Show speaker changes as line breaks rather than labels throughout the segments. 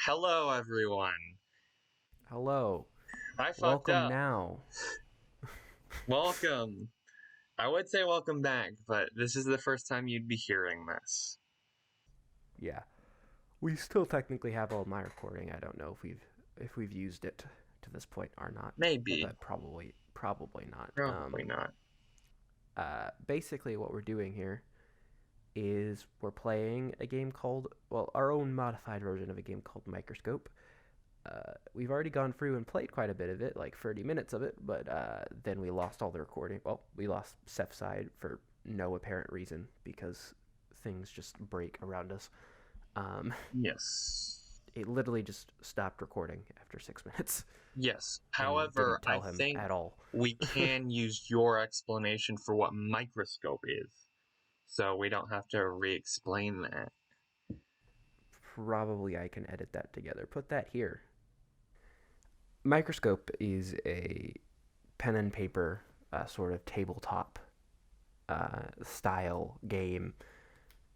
Hello, everyone.
Hello.
I fucked
Welcome
up.
now.
Welcome. I would say welcome back, but this is the first time you'd be hearing this.
Yeah. We still technically have all my recording. I don't know if we've used it to this point or not,
Maybe.
but probably not.
Probably not.
Basically what we're doing here is we're playing a game called, well, our own modified version of a game called Microscope. We've already gone through and played quite a bit of it, like 30 minutes of it, but then we lost all the recording. Well, we lost Seth's side for no apparent reason because things just break around us. Um,
Yes.
it literally just stopped recording after 6 minutes,
Yes.
and we
However,
didn't
I
tell him
think
at all.
we can use your explanation for what microscope is, so we don't have to re explain that.
Probably I can edit that together. Put that here. Microscope is a pen and paper sort of tabletop style game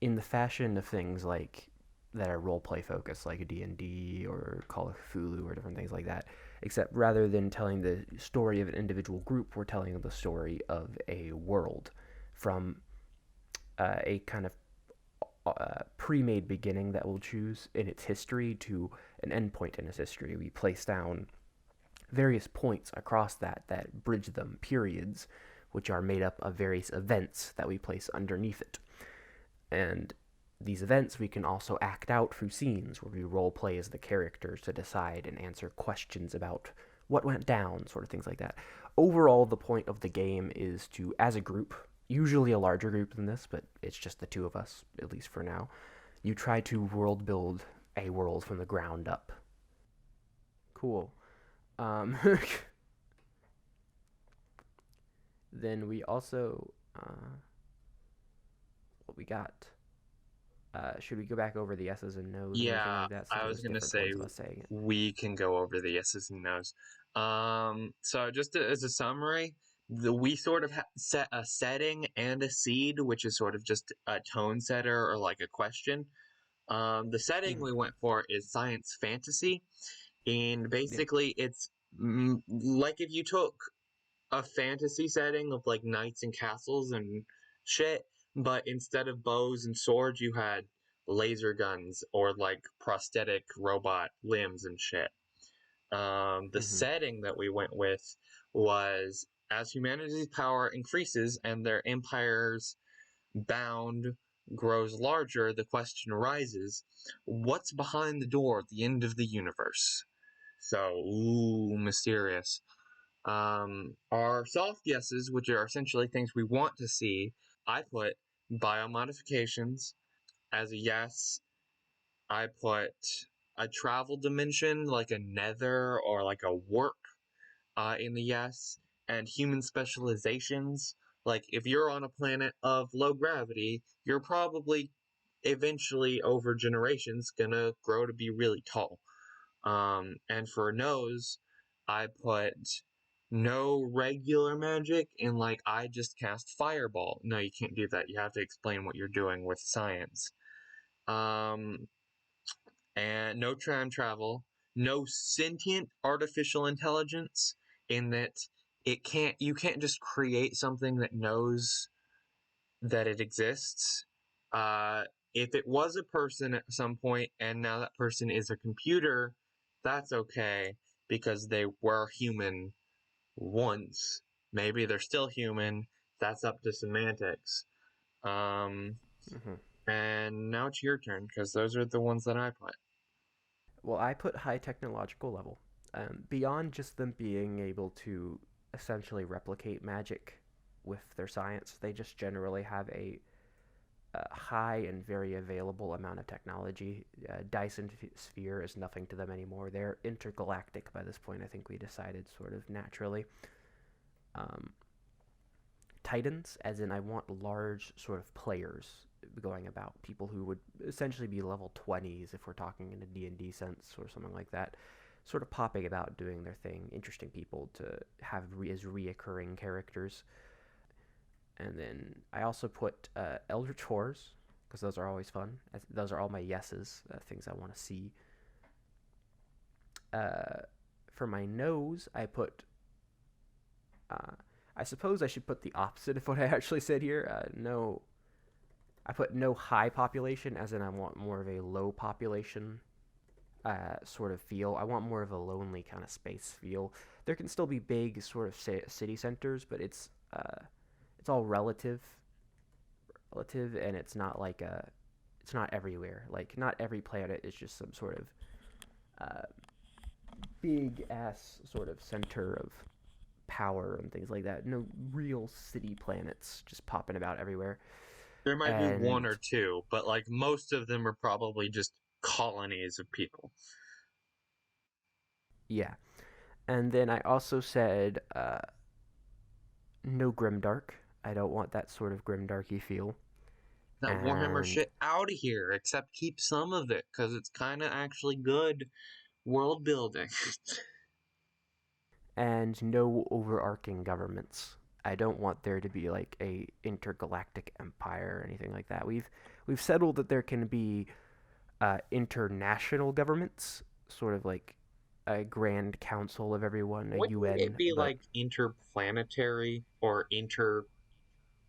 in the fashion of things like that are role play focused, like D&D or Call of Cthulhu or different things like that. Except rather than telling the story of an individual group, we're telling the story of a world from a kind of pre-made beginning that we'll choose in its history to an endpoint in its history. We place down various points across that bridge them, periods, which are made up of various events that we place underneath it. And these events we can also act out through scenes where we role play as the characters to decide and answer questions about what went down, sort of things like that. Overall, the point of the game is to, as a group, usually a larger group than this, but it's just the two of us, at least for now, you try to world build a world from the ground up. Cool. Um, then we also, what we got? Should we go back over the yeses and nos and everything
Yeah,
like that since
I
it
was
was
gonna
different
say
ones of us saying it?
we can go over the yeses and nos. So just as a summary, we sort of set a setting and a seed, which is sort of just a tone setter or like a question. The setting
Mm-hmm.
we went for is science fantasy, and
Yeah.
basically it's like if you took a fantasy setting of like knights and castles and shit, but instead of bows and swords, you had laser guns or like prosthetic robot limbs and shit. The
Mm-hmm.
setting that we went with was as humanity's power increases and their empire's bound grows larger, the question arises what's behind the door at the end of the universe? So, ooh, mysterious. Our soft yeses, which are essentially things we want to see, I put biomodifications as a yes. I put a travel dimension like a nether or like a warp in the yes, and human specializations. Like if you're on a planet of low gravity, you're probably eventually over generations gonna grow to be really tall. And for nose, I put no regular magic and like I just cast fireball. No, you can't do that. You have to explain what you're doing with science. Um, and no time travel, no sentient artificial intelligence in that you can't just create something that knows that it exists. Uh, if it was a person at some point and now that person is a computer, that's okay because they were human once. Maybe they're still human. That's up to semantics. Um,
Mm-hmm.
and now it's your turn because those are the ones that I put.
Well, I put high technological level. Beyond just them being able to essentially replicate magic with their science, they just generally have a high and very available amount of technology. Dyson Sphere is nothing to them anymore. They're intergalactic by this point. I think we decided sort of naturally. Um, Titans, as in I want large sort of players going about, people who would essentially be level 20s if we're talking in a D&D sense or something like that, sort of popping about doing their thing, interesting people to have as reoccurring characters. And then I also put Eldritch Horrors, because those are always fun. Those are all my yeses, things I want to see. For my nose, I put. Uh, I suppose I should put the opposite of what I actually said here. No, I put no high population, as in I want more of a low population sort of feel. I want more of a lonely kind of space feel. There can still be big sort of city centers, but it's all relative, and it's not like it's not everywhere. Like not every planet is just some sort of uh, big ass sort of center of power and things like that. No real city planets just popping about everywhere.
There might be one or
And
two, but like most of them are probably just colonies of people.
yeah. And then I also said no grimdark. I don't want that sort of grimdarky feel.
That Warhammer
And
shit out of here, except keep some of it, because it's kind of actually good world building.
and no overarching governments. I don't want there to be like a intergalactic empire or anything like that. We've settled that there can be international governments, sort of like a grand council of everyone, a
Wouldn't it
UN.
be
But
like interplanetary or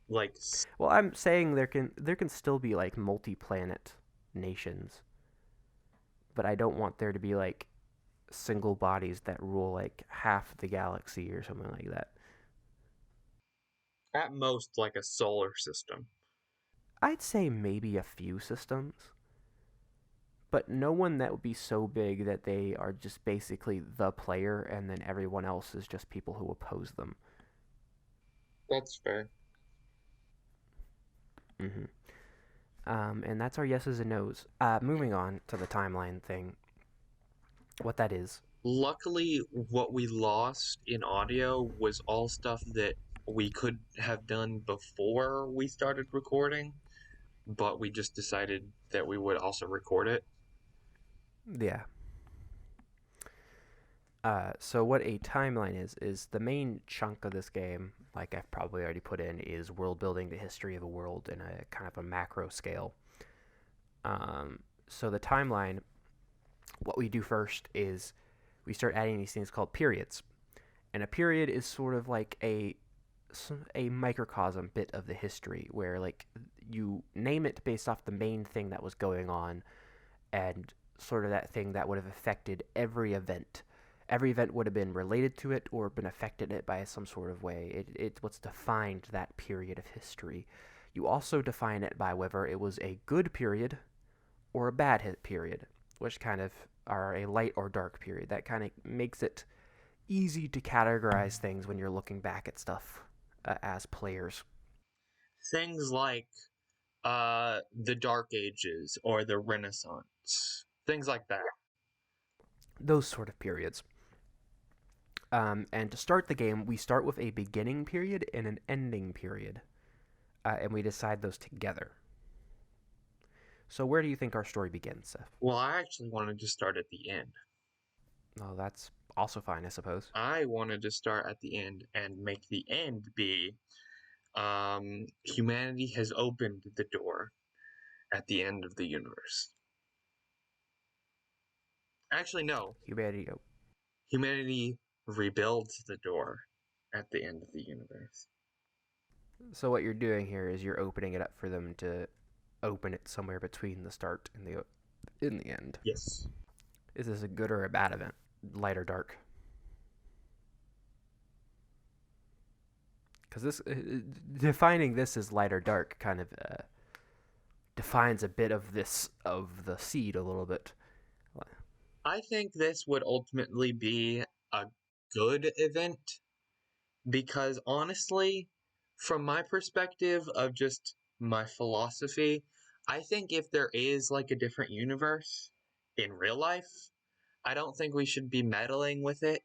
like
well, I'm saying there can still be like multi-planet nations, but I don't want there to be like single bodies that rule like half the galaxy or something like that.
at most like a solar system?
I'd say maybe a few systems, but no one that would be so big that they are just basically the player and then everyone else is just people who oppose them.
That's fair.
hmm and that's our yeses and nos. Moving on to the timeline thing. What that is.
Luckily, what we lost in audio was all stuff that we could have done before we started recording, but we just decided that we would also record it.
Yeah. So what a timeline is the main chunk of this game, like I've probably already put in, is world building the history of a world in a kind of a macro scale. So the timeline, what we do first is we start adding these things called periods, and a period is sort of like a microcosm bit of the history where like you name it based off the main thing that was going on and sort of that thing that would have affected every event. Every event would have been related to it or been affected it by some sort of way. It's what's defined that period of history. You also define it by whether it was a good period or a bad hit period, which kind of are a light or dark period. That kind of makes it easy to categorize things when you're looking back at stuff as players.
Things like the Dark Ages or the Renaissance, things like that.
Those sort of periods. And to start the game, we start with a beginning period and an ending period, and we decide those together. So where do you think our story begins, Seth?
Well, I actually wanted to start at the end.
Oh, that's also fine, I suppose.
I wanted to start at the end and make the end be humanity has opened the door at the end of the universe. Actually, no.
Humanity.
Humanity rebuilds the door at the end of the universe.
So what you're doing here is you're opening it up for them to open it somewhere between the start and the in the end.
Yes.
Is this a good or a bad event? Light or dark? Because this defining this as light or dark kind of defines a bit of this of the seed a little bit.
I think this would ultimately be a good event because honestly, from my perspective of just my philosophy, I think if there is like a different universe in real life, I don't think we should be meddling with it.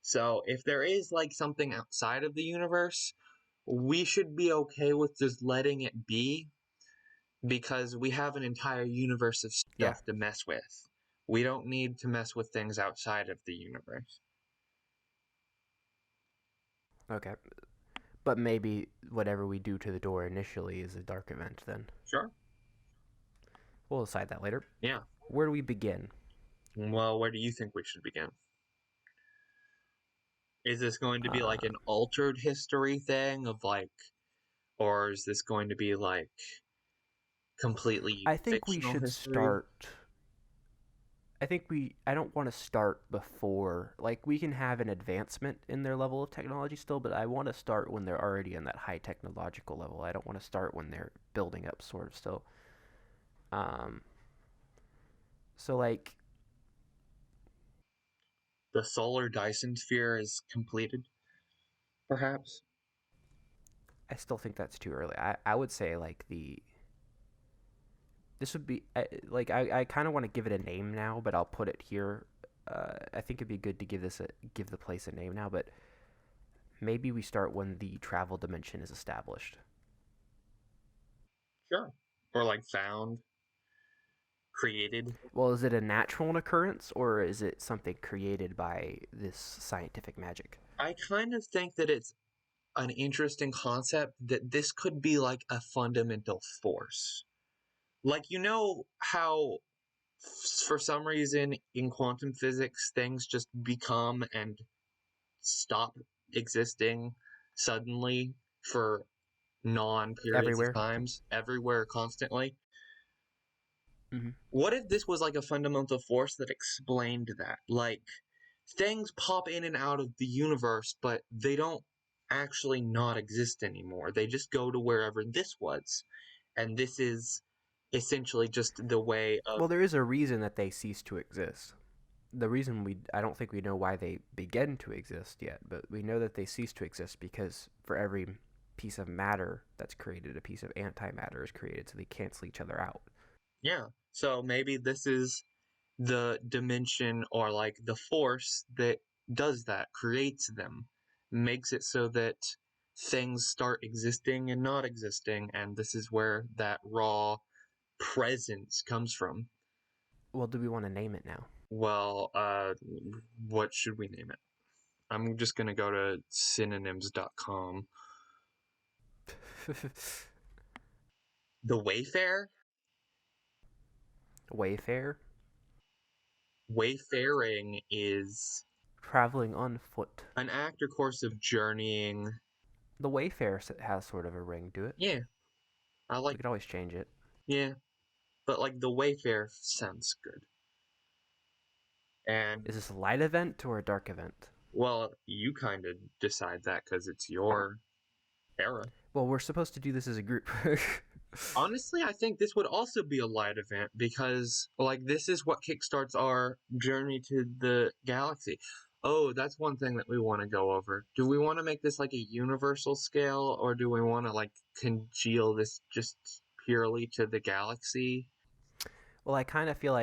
So if there is like something outside of the universe, we should be okay with just letting it be because we have an entire universe of
Yeah.
stuff to mess with. We don't need to mess with things outside of the universe.
Okay. But maybe whatever we do to the door initially is a dark event then.
Sure.
We'll decide that later.
Yeah.
Where do we begin?
Well, where do you think we should begin? Is this going to be like
Uh,
an altered history thing of like, or is this going to be like completely
I think we
fictional
should
history?
start. I don't want to start before. Like, we can have an advancement in their level of technology still, but I want to start when they're already in that high technological level. I don't want to start when they're building up, sort of, still. Um, so, like,
The solar Dyson sphere is completed, perhaps?
I still think that's too early. I would say, like, this would be, I kind of want to give it a name now, but I'll put it here. I think it'd be good to give the place a name now, but maybe we start when the travel dimension is established.
Sure. Or like found, created.
Well, is it a natural occurrence or is it something created by this scientific magic?
I kind of think that it's an interesting concept that this could be like a fundamental force. Like, you know how for some reason in quantum physics things just become and stop existing suddenly for non periods of
Everywhere.
times everywhere constantly?
Mm-hmm.
What if this was like a fundamental force that explained that? Like, things pop in and out of the universe, but they don't actually not exist anymore. They just go to wherever this was. And this is essentially just the way of.
Well, there is a reason that they cease to exist. The reason I don't think we know why they begin to exist yet, but we know that they cease to exist because for every piece of matter that's created, a piece of antimatter is created, so they cancel each other out.
Yeah. So maybe this is the dimension or like the force that does that, creates them, makes it so that things start existing and not existing. And this is where that raw presence comes from.
Well, do we want to name it now?
Well, what should we name it? I'm just going to go to synonyms.com. The Wayfarer?
Wayfare?
Wayfaring is
Traveling on foot.
an act or course of journeying.
The Wayfare has sort of a ring to it.
Yeah, I
We
like,
could always change it.
yeah, but like the Wayfarer sounds good. And,
Is this a light event or a dark event?
well, you kind of decide that because it's your era.
Well, we're supposed to do this as a group.
Honestly, I think this would also be a light event because, like, this is what kickstarts our journey to the galaxy. Oh, that's one thing that we want to go over. Do we want to make this like a universal scale, or do we want to like congeal this just purely to the galaxy?
Well, I feel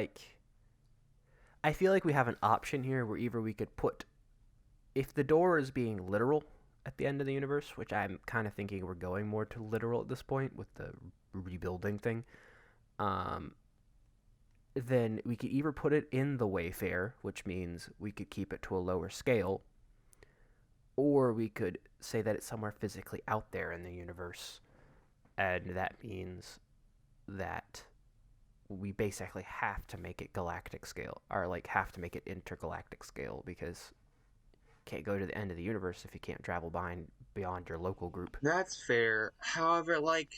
like we have an option here where either we could put if the door is being literal at the end of the universe, which I'm kind of thinking we're going more to literal at this point with the rebuilding thing. Um, then we could either put it in the Wayfair, which means we could keep it to a lower scale, or we could say that it's somewhere physically out there in the universe, and that means that we basically have to make it galactic scale, or like have to make it intergalactic scale because you can't go to the end of the universe if you can't travel beyond your local group.
That's fair. However, like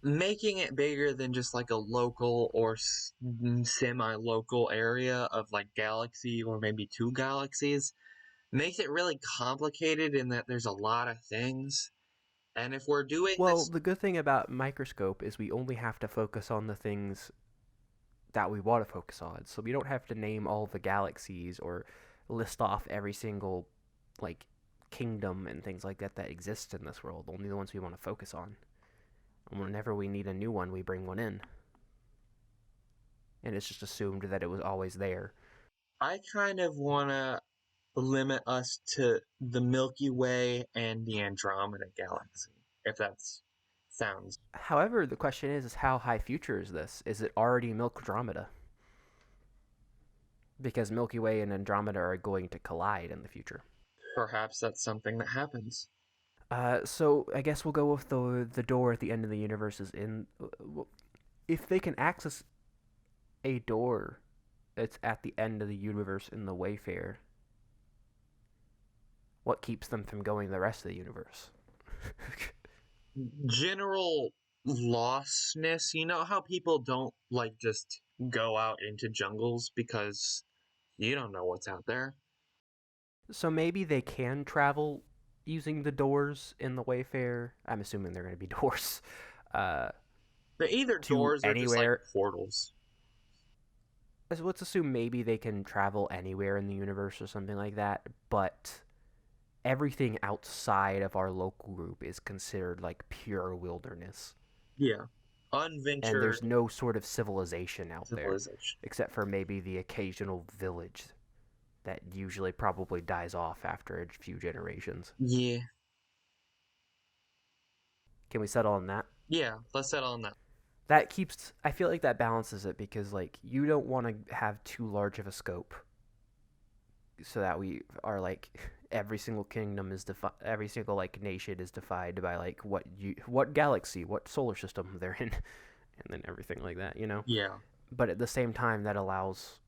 making it bigger than just like a local or semi-local area of like galaxy or maybe two galaxies makes it really complicated in that there's a lot of things. And if we're doing
Well,
this,
the good thing about Microscope is we only have to focus on the things that we want to focus on. So we don't have to name all the galaxies or list off every single like kingdom and things like that that exist in this world. Only the ones we want to focus on. And whenever we need a new one, we bring one in. And it's just assumed that it was always there.
I kind of want to limit us to the Milky Way and the Andromeda galaxy, if that sounds.
However, the question is how high future is this? Is it already Milkdromeda? Because Milky Way and Andromeda are going to collide in the future.
Perhaps that's something that happens.
So I guess we'll go with the door at the end of the universe is in. If they can access a door, It's at the end of the universe in the Wayfarer. What keeps them from going the rest of the universe?
General lostness. You know how people don't like just go out into jungles because you don't know what's out there?
So maybe they can travel using the doors in the Wayfarer. I'm assuming they're going to be doors uh,
They're either
to
doors or just like
anywhere.
portals.
Let's assume maybe they can travel anywhere in the universe or something like that. But everything outside of our local group is considered like pure wilderness,
Yeah.
and
Unventured
there's no sort of civilization out there,
civilization.
except for maybe the occasional village that usually probably dies off after a few generations.
Yeah.
Can we settle on that?
Yeah, let's settle on that.
That keeps. I feel like that balances it because like you don't want to have too large of a scope, so that we are like every single kingdom is every single like nation is defined by like what galaxy, what solar system they're in, and then everything like that, you know.
Yeah.
But at the same time, that allows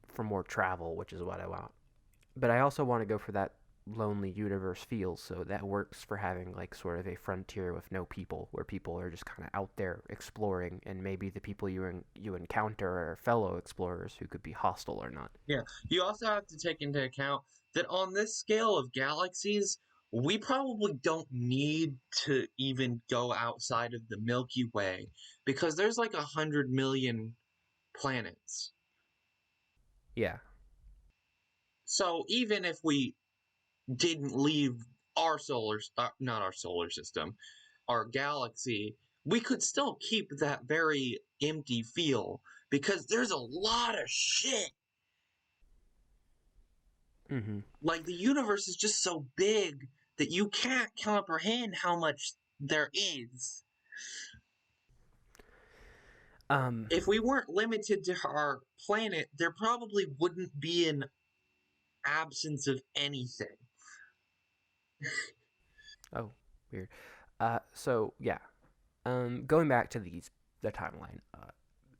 for more travel, which is what I want. But I also want to go for that lonely universe feel, so that works for having like sort of a frontier with no people, where people are just kind of out there exploring, and maybe the people you encounter are fellow explorers who could be hostile or not.
Yeah. You also have to take into account that on this scale of galaxies, we probably don't need to even go outside of the Milky Way because there's like 100 million planets.
Yeah,
So even if we didn't leave our not our solar system, our galaxy, we could still keep that very empty feel because there's a lot of shit.
mm-hmm.
Like the universe is just so big that you can't comprehend how much there is.
um
If we weren't limited to our planet, there probably wouldn't be an absence of anything.
oh, weird. So yeah, going back to the timeline,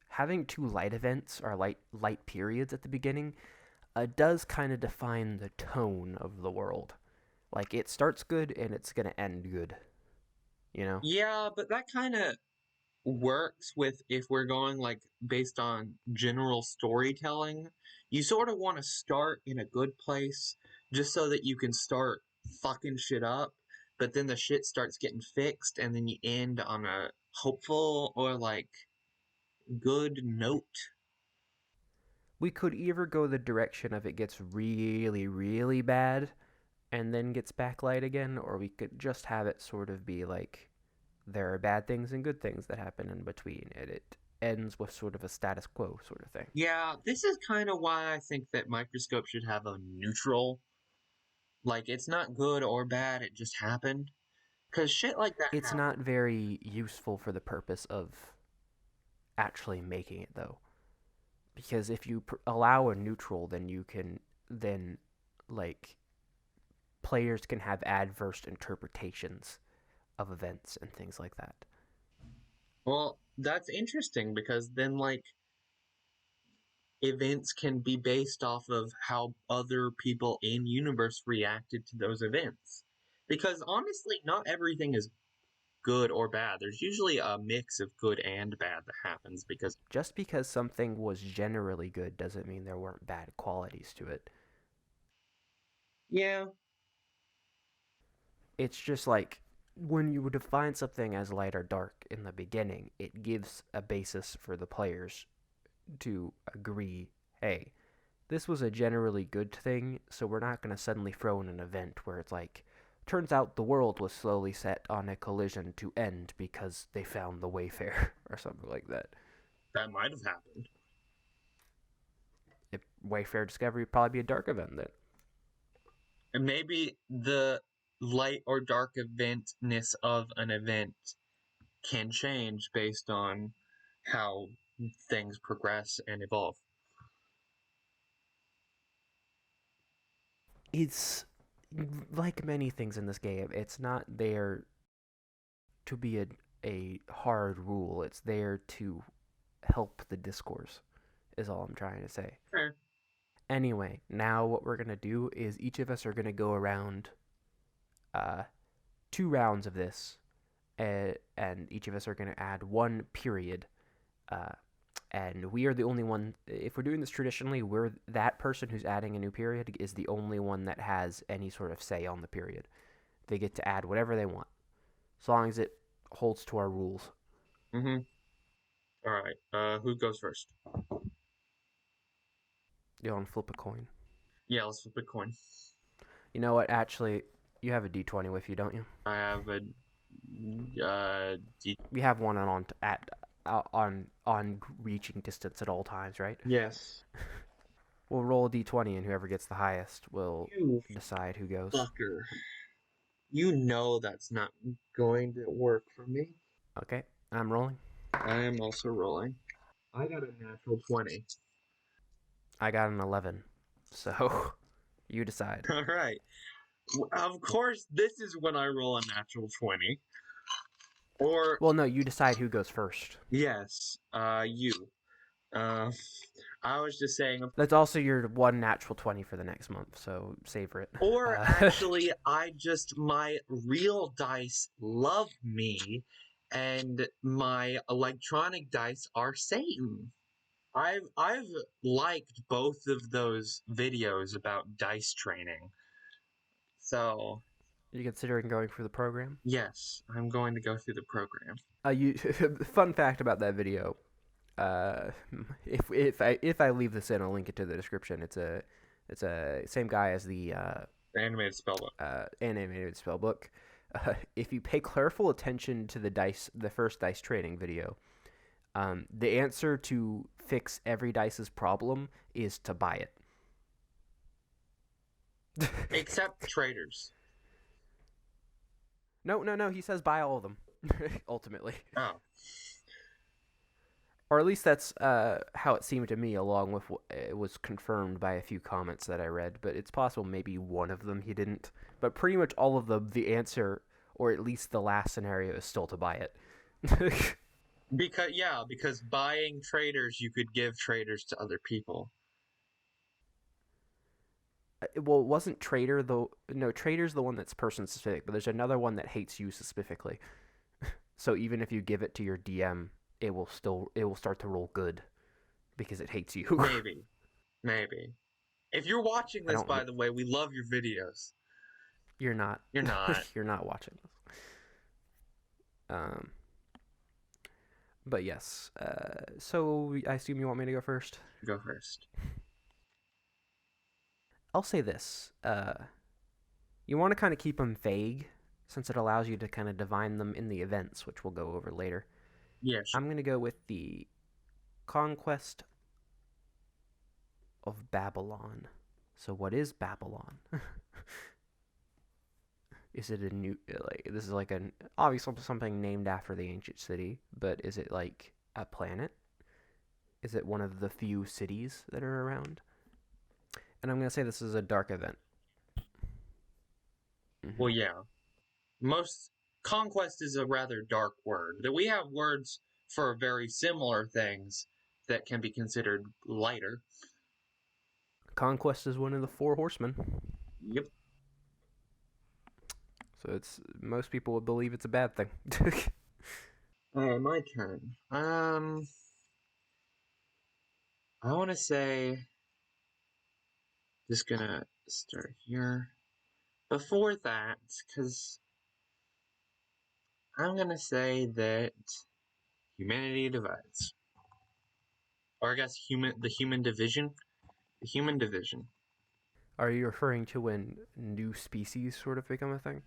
having two light events or light periods at the beginning does kind of define the tone of the world. Like it starts good and it's gonna end good. You know,
Yeah, but that kind of works with if we're going like based on general storytelling. You sort of want to start in a good place just so that you can start fucking shit up, but then the shit starts getting fixed and then you end on a hopeful or like good note.
we could either go the direction of it gets really, really bad and then gets backlight again, or we could just have it sort of be like there are bad things and good things that happen in between, and it ends with sort of a status quo sort of thing.
Yeah, this is kind of why I think that Microscope should have a neutral. Like, it's not good or bad, it just happened. Because shit like that
It's not
happens.
very useful for the purpose of actually making it, though, because if you allow a neutral, then you can then like players can have adverse interpretations of events and things like that.
Well, that's interesting because then, like, events can be based off of how other people in universe reacted to those events. Because honestly, not everything is good or bad. There's usually a mix of good and bad that happens because,
Just because something was generally good doesn't mean there weren't bad qualities to it.
yeah,
It's just like when you define something as light or dark in the beginning, it gives a basis for the players to agree, hey, this was a generally good thing, so we're not going to suddenly throw in an event where it's like, turns out the world was slowly set on a collision to end because they found the Wayfarer or something like that.
that might have happened.
If Wayfarer discovery would probably be a dark event then.
And maybe the light or dark eventness of an event can change based on how things progress and evolve.
It's like many things in this game, it's not there to be a hard rule, it's there to help the discourse is all I'm trying to say.
Fair.
Anyway, now what we're gonna do is each of us are gonna go around uh, 2 rounds of this, and each of us are gonna add one period. Uh, and we are the only one. If we're doing this traditionally, we're that person who's adding a new period is the only one that has any sort of say on the period. They get to add whatever they want, as long as it holds to our rules.
Mm-hmm. All right. Who goes first?
You want to flip a coin?
Yeah, let's flip a coin.
You know what? Actually, you have a D20 with you, don't you?
I have a D.
You have one on reaching distance at all times, right?
Yes.
We'll roll a D20, and whoever gets the highest will
You
decide who goes.
fucker. You know that's not going to work for me.
Okay, I'm rolling.
I am also rolling. I got a natural 20.
I got an 11, so you decide.
All right. Of course, this is when I roll a natural 20. Or,
Well, no, you decide who goes first.
yes, you. Uh, I was just saying.
That's also your one natural 20 for the next month, so savor it.
Or actually, my real dice love me, and my electronic dice are Satan. I've liked both of those videos about dice training. So,
you considering going for the program?
yes, I'm going to go through the program.
You fun fact about that video. Uh, if I leave this in, I'll link it to the description. It's a same guy as the
The animated spellbook.
animated spellbook. If you pay careful attention to the first dice training video, the answer to fix every dice's problem is to buy it.
Except traders.
No. He says buy all of them. Ultimately,
Oh.
or at least that's how it seemed to me. Along with it was confirmed by a few comments that I read, but it's possible maybe one of them he didn't. But pretty much all of them, the answer, or at least the last scenario, is still to buy it.
Because buying traders, you could give traders to other people.
Well, it wasn't Trader though. No, Trader's the one that's person specific, but there's another one that hates you specifically. So even if you give it to your DM, it will start to roll good because it hates you.
Maybe. If you're watching
I
this,
don't.
by the way, we love your videos.
You're not.
You're not.
You're not watching this. Um. But yes. So I assume you want me to go first.
Go first.
I'll say this. You want to kind of keep them vague, since it allows you to kind of divine them in the events, which we'll go over later.
Yeah, sure.
I'm gonna go with the conquest of Babylon. So what is Babylon? Is it a new this is like an obviously something named after the ancient city, but is it like a planet? Is it one of the few cities that are around? And I'm gonna say this is a dark event.
Well, yeah. Most conquest is a rather dark word. That we have words for very similar things that can be considered lighter.
Conquest is one of the four horsemen.
Yep.
So it's most people would believe it's a bad thing.
My turn. I want to say. Just gonna start here. Before that, because I'm gonna say that humanity divides, or I guess the human division. The human division.
Are you referring to when new species sort of become a thing?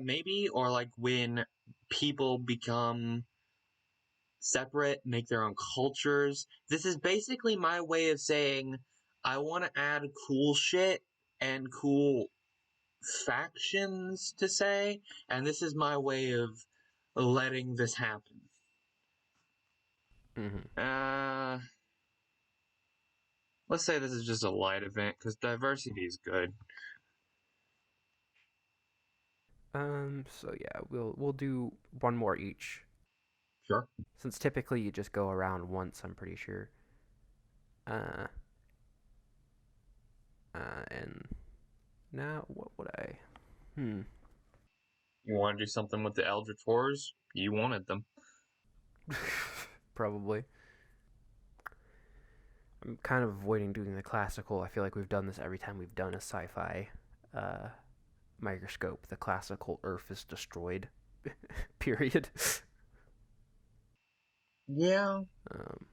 Maybe, or like when people become separate, make their own cultures. This is basically my way of saying I want to add cool shit and cool factions to say, and this is my way of letting this happen.
Mm-hmm.
Let's say this is just a light event because diversity is good.
So yeah, we'll do one more each.
Sure.
Since typically you just go around once, I'm pretty sure. Uh, and now what would I? Hmm.
You want to do something with the Eldritch Horrors? You wanted them.
Probably. I'm kind of avoiding doing the classical. I feel like we've done this every time we've done a sci-fi uh, microscope. The classical Earth is destroyed. Period.
Yeah.
Um,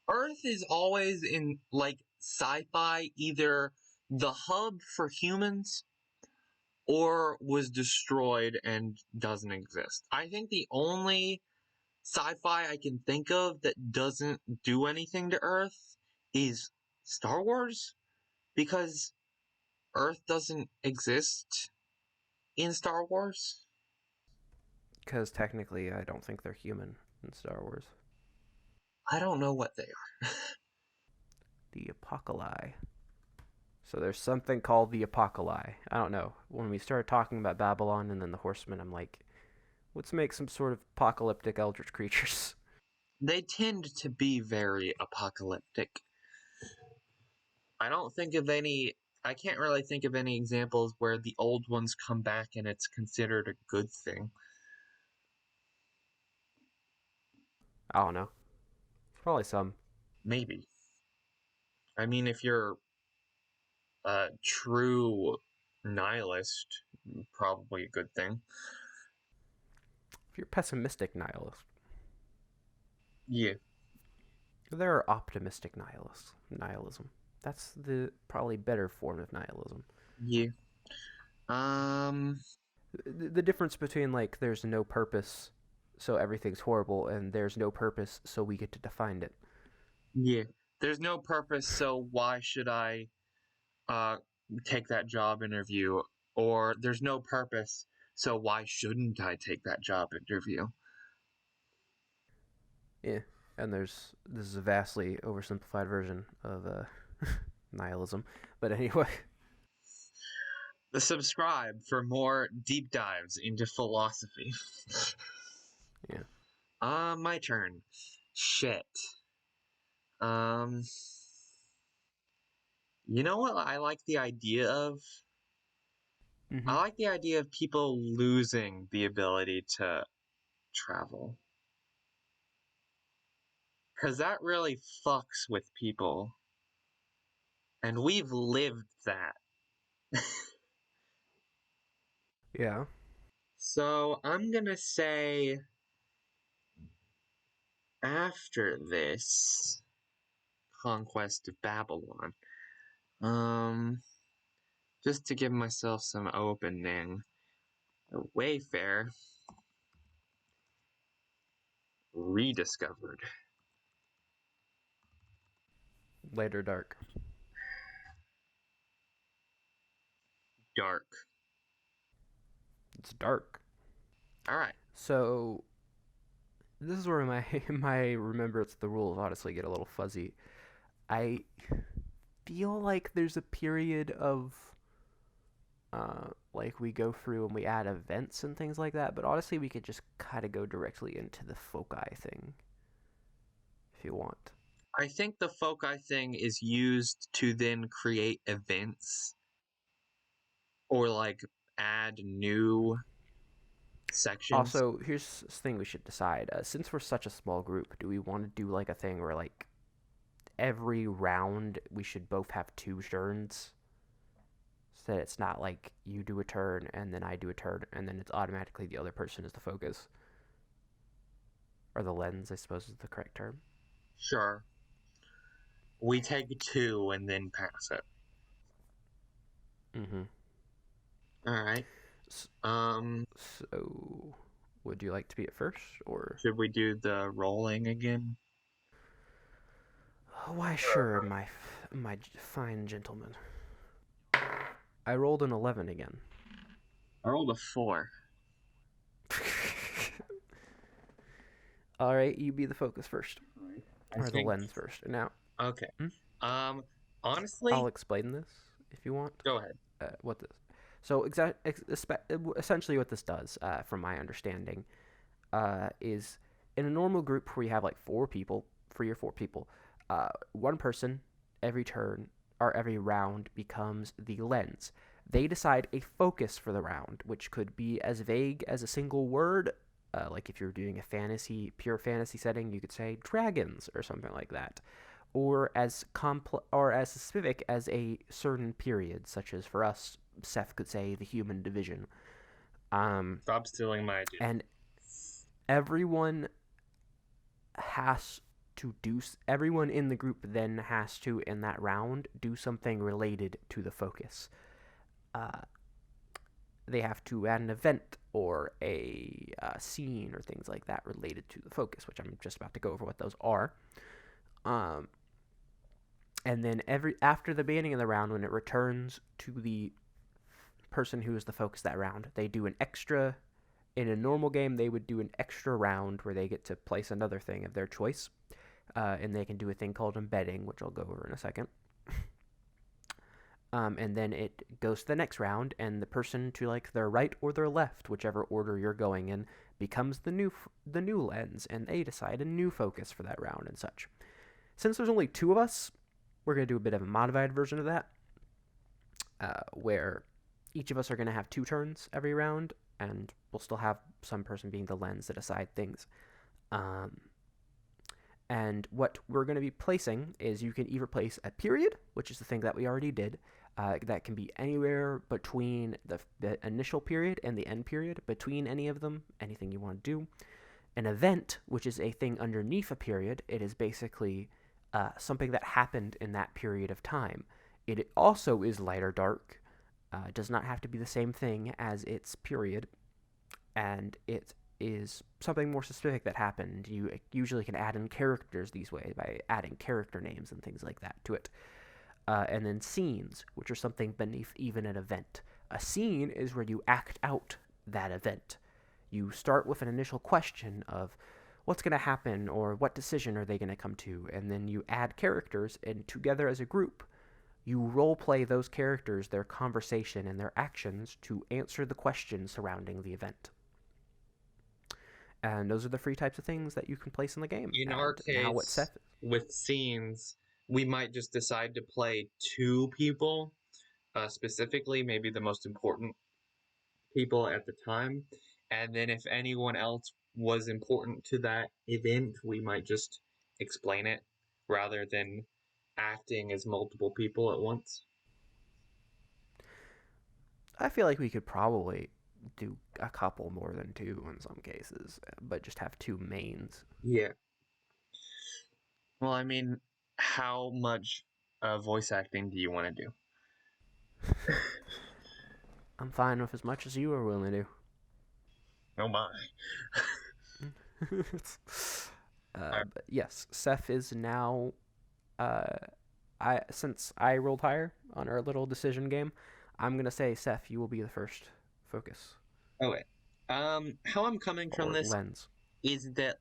Earth is always in like sci-fi either the hub for humans or was destroyed and doesn't exist. I think the only sci-fi I can think of that doesn't do anything to Earth is Star Wars because Earth doesn't exist in Star Wars.
because technically, I don't think they're human in Star Wars.
I don't know what they are.
The Apocalypse. So there's something called the Apocalypse. I don't know. When we started talking about Babylon and then the Horsemen, I'm like, let's make some sort of apocalyptic eldritch creatures.
They tend to be very apocalyptic. I don't think of any. I can't really think of any examples where the old ones come back and it's considered a good thing.
I don't know. Probably some.
Maybe. I mean, if you're a true nihilist, probably a good thing.
If you're pessimistic nihilist,
Yeah.
there are optimistic nihilists. Nihilism. That's the probably better form of nihilism.
Yeah. Um.
The difference between like there's no purpose, so everything's horrible, and there's no purpose, so we get to define it.
Yeah. There's no purpose, so why should I uh take that job interview? Or there's no purpose, so why shouldn't I take that job interview?
Yeah, and there's this is a vastly oversimplified version of nihilism, but anyway,
Subscribe for more deep dives into philosophy.
yeah.
My turn. Shit. Um, you know what I like the idea of? I
Mm-hmm.
like the idea of people losing the ability to travel. Because that really fucks with people. And we've lived that.
Yeah.
So I'm gonna say after this conquest of Babylon, um, just to give myself some opening, the Wayfair rediscovered.
Later dark.
Dark.
It's dark.
All right.
So this is where my my remembrance of the rules honestly get a little fuzzy. I feel like there's a period of like we go through and we add events and things like that, but honestly we could just kind of go directly into the foci thing if you want.
I think the foci thing is used to then create events or like add new sections.
Also, here's the thing we should decide. Since we're such a small group, do we want to do like a thing where like every round we should both have two turns? So that it's not like you do a turn and then I do a turn and then it's automatically the other person is the focus. Or the lens, I suppose is the correct term.
Sure. We take two and then pass it.
Mm-hmm.
All right.
So, would you like to be at first, or?
Should we do the rolling again?
Why, sure, my fine gentleman. I rolled an 11 again.
I rolled a 4.
All right, you be the focus first,
I
or the
think.
lens first. Now,
Okay.
hmm?
Honestly,
I'll explain this if you want.
go ahead.
What this? So, essentially, what this does, from my understanding, is in a normal group where you have like 4 people, 3 or 4 people, One person every turn or every round becomes the lens. They decide a focus for the round, which could be as vague as a single word. Like if you're doing a pure fantasy setting, you could say dragons or something like that, or or as specific as a certain period, such as for us, Seth could say the human division.
Stop stealing my idea.
And everyone has everyone in the group then has to in that round do something related to the focus. Uh, they have to add an event or a scene or things like that related to the focus, which I'm just about to go over what those are. Um, and then every after the beginning of the round, when it returns to the person who is the focus that round, they do an extra. In a normal game, they would do an extra round where they get to place another thing of their choice, and they can do a thing called embedding, which I'll go over in a second. And then it goes to the next round, and the person to like their right or their left, whichever order you're going in, becomes the new lens, and they decide a new focus for that round and such. Since there's only two of us, we're gonna do a bit of a modified version of that, where each of us are gonna have 2 turns every round, and we'll still have some person being the lens to decide things. Um, and what we're going to be placing is you can either place a period, which is the thing that we already did. That can be anywhere between the initial period and the end period, between any of them, anything you want to do. An event, which is a thing underneath a period, it is basically something that happened in that period of time. It also is light or dark. It does not have to be the same thing as its period, and it is something more specific that happened. You usually can add in characters these ways by adding character names and things like that to it. And then scenes, which are something beneath even an event. A scene is where you act out that event. You start with an initial question of what's going to happen or what decision are they going to come to, and then you add characters, and together as a group, you role play those characters, their conversation, and their actions to answer the questions surrounding the event. And those are the free types of things that you can place in the game.
In our
And now what
case,
Seth?
with scenes, we might just decide to play 2 people, specifically, maybe the most important people at the time. And then if anyone else was important to that event, we might just explain it rather than acting as multiple people at once.
I feel like we could probably do a couple more than 2 in some cases, but just have 2 mains.
Yeah. Well, I mean, how much voice acting do you want to do?
I'm fine with as much as you are willing to.
Oh my.
But yes, Seth is now. Uh, I since I rolled higher on our little decision game, I'm gonna say Seth, you will be the first focus
Okay. How I'm coming from
or
this
lens.
is that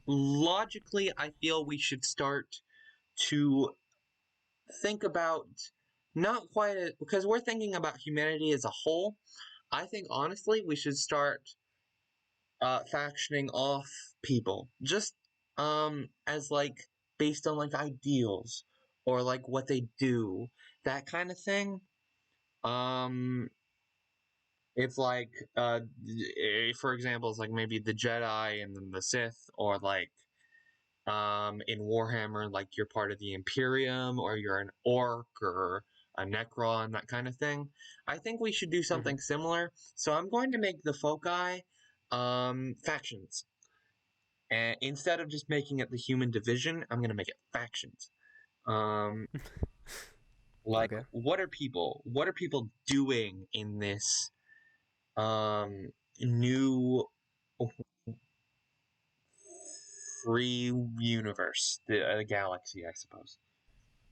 logically, I feel we should start to think about not quite because we're thinking about humanity as a whole. I think honestly, we should start factioning off people just as like based on like ideals or like what they do, that kind of thing. Um, it's like for example, it's like maybe the Jedi and then the Sith, or like in Warhammer, like you're part of the Imperium or you're an orc or a Necron, that kind of thing. I think we should do
Mm-hmm.
something similar. So I'm going to make the foci factions. And instead of just making it the human division, I'm going to make it factions. Um, like
Okay.
what are people doing in this new free universe, the galaxy, I suppose.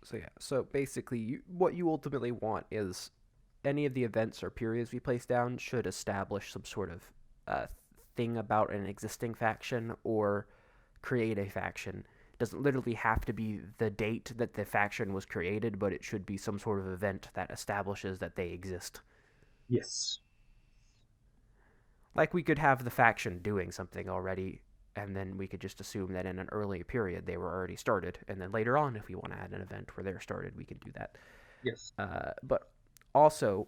So yeah. So basically, what you ultimately want is any of the events or periods we place down should establish some sort of uh, thing about an existing faction or create a faction. It doesn't literally have to be the date that the faction was created, but it should be some sort of event that establishes that they exist.
Yes.
Like we could have the faction doing something already, and then we could just assume that in an early period they were already started, and then later on, if we want to add an event where they're started, we can do that.
Yes.
But also,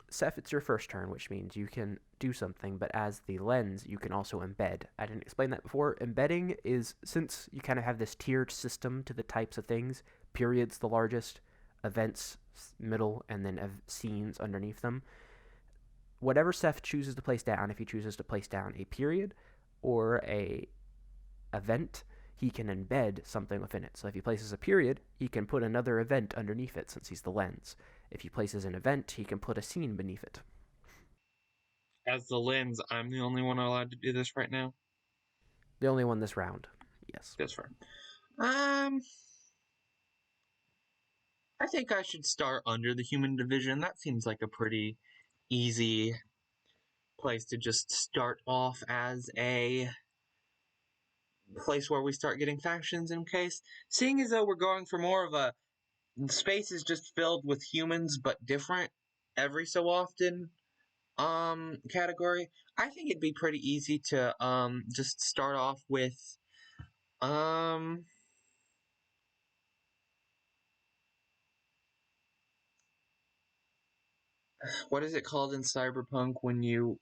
Seth, it's your first turn, which means you can do something, but as the lens, you can also embed. I didn't explain that before. Embedding is, since you kind of have this tiered system to the types of things, periods the largest, events middle, and then scenes underneath them. Whatever Seth chooses to place down, if he chooses to place down a period or a event, he can embed something within it. So if he places a period, he can put another event underneath it since he's the lens. If he places an event, he can put a scene beneath it.
As the lens, I'm the only one allowed to do this right now.
The only one this round. Yes.
That's fair. Um, I think I should start under the human division. That seems like a pretty easy place to just start off as a place where we start getting factions in case. Seeing as though we're going for more of a space is just filled with humans but different every so often category, I think it'd be pretty easy to just start off with um what is it called in cyberpunk when you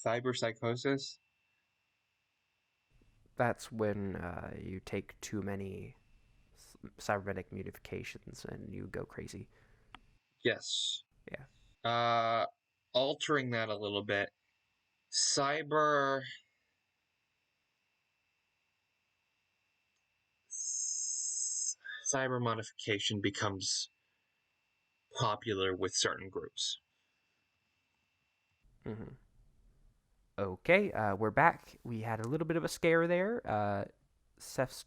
cyber psychosis?
That's when you take too many cybernetic modifications and you go crazy.
Yes.
Yeah.
Uh altering that a little bit. Cyber cyber modification becomes popular with certain groups.
Mm-hmm. Okay, we're back. We had a little bit of a scare there. Seth's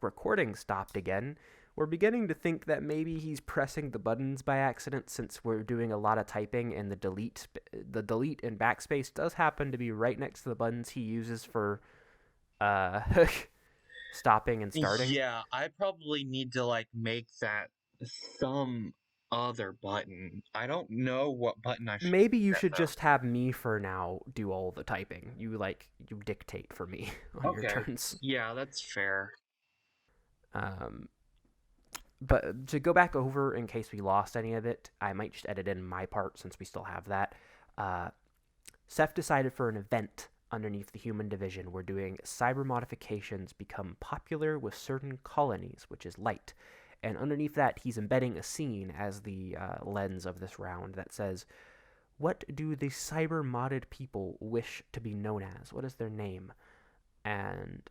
recording stopped again. We're beginning to think that maybe he's pressing the buttons by accident since we're doing a lot of typing and the delete and backspace does happen to be right next to the buttons he uses for uh stopping and starting.
Yeah, I probably need to like make that some other button. I don't know what button I should
Maybe you
set
should
though.
just have me for now do all the typing. You dictate for me on your
Okay.
turns.
Yeah, that's fair.
Um, but to go back over in case we lost any of it, I might just edit in my part since we still have that. Uh, Seth decided for an event underneath the human division. We're doing cyber modifications become popular with certain colonies, which is light. And underneath that, he's embedding a scene as the lens of this round that says, what do the cyber modded people wish to be known as? What is their name? And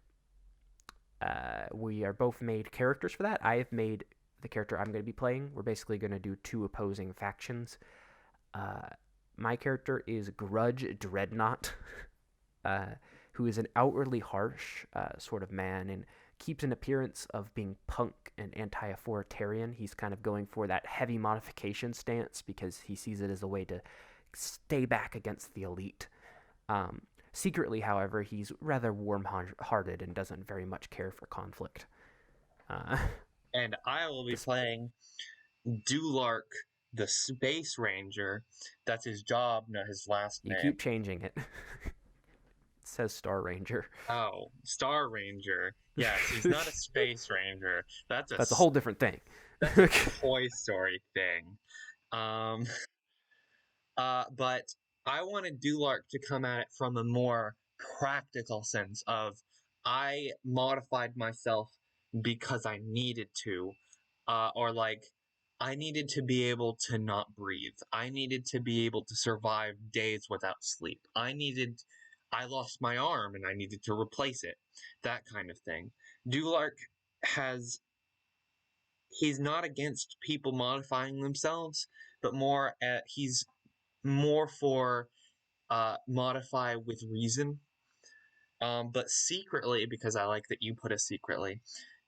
we are both made characters for that. I have made the character I'm going to be playing. We're basically going to do two opposing factions. Uh, my character is Grudge Dreadnought, uh, who is an outwardly harsh sort of man and keeps an appearance of being punk and anti-authoritarian. He's kind of going for that heavy modification stance because he sees it as a way to stay back against the elite. Um, Secretly, however, he's rather warm-hearted and doesn't very much care for conflict. Uh,
And I will be
this,
playing Dewlark, the Space Ranger. That's his job, not his last
you
name.
keep changing it. It says Star Ranger.
Oh, Star Ranger. Yes, he's not a Space Ranger.
That's a whole different thing.
That's a Toy Story thing. Um, but I wanted Dewlark to come at it from a more practical sense of I modified myself because I needed to, or like I needed to be able to not breathe. I needed to be able to survive days without sleep. I lost my arm and I needed to replace it. That kind of thing. Dewlark has he's not against people modifying themselves, but he's more for modify with reason. But secretly, because I like that you put it secretly,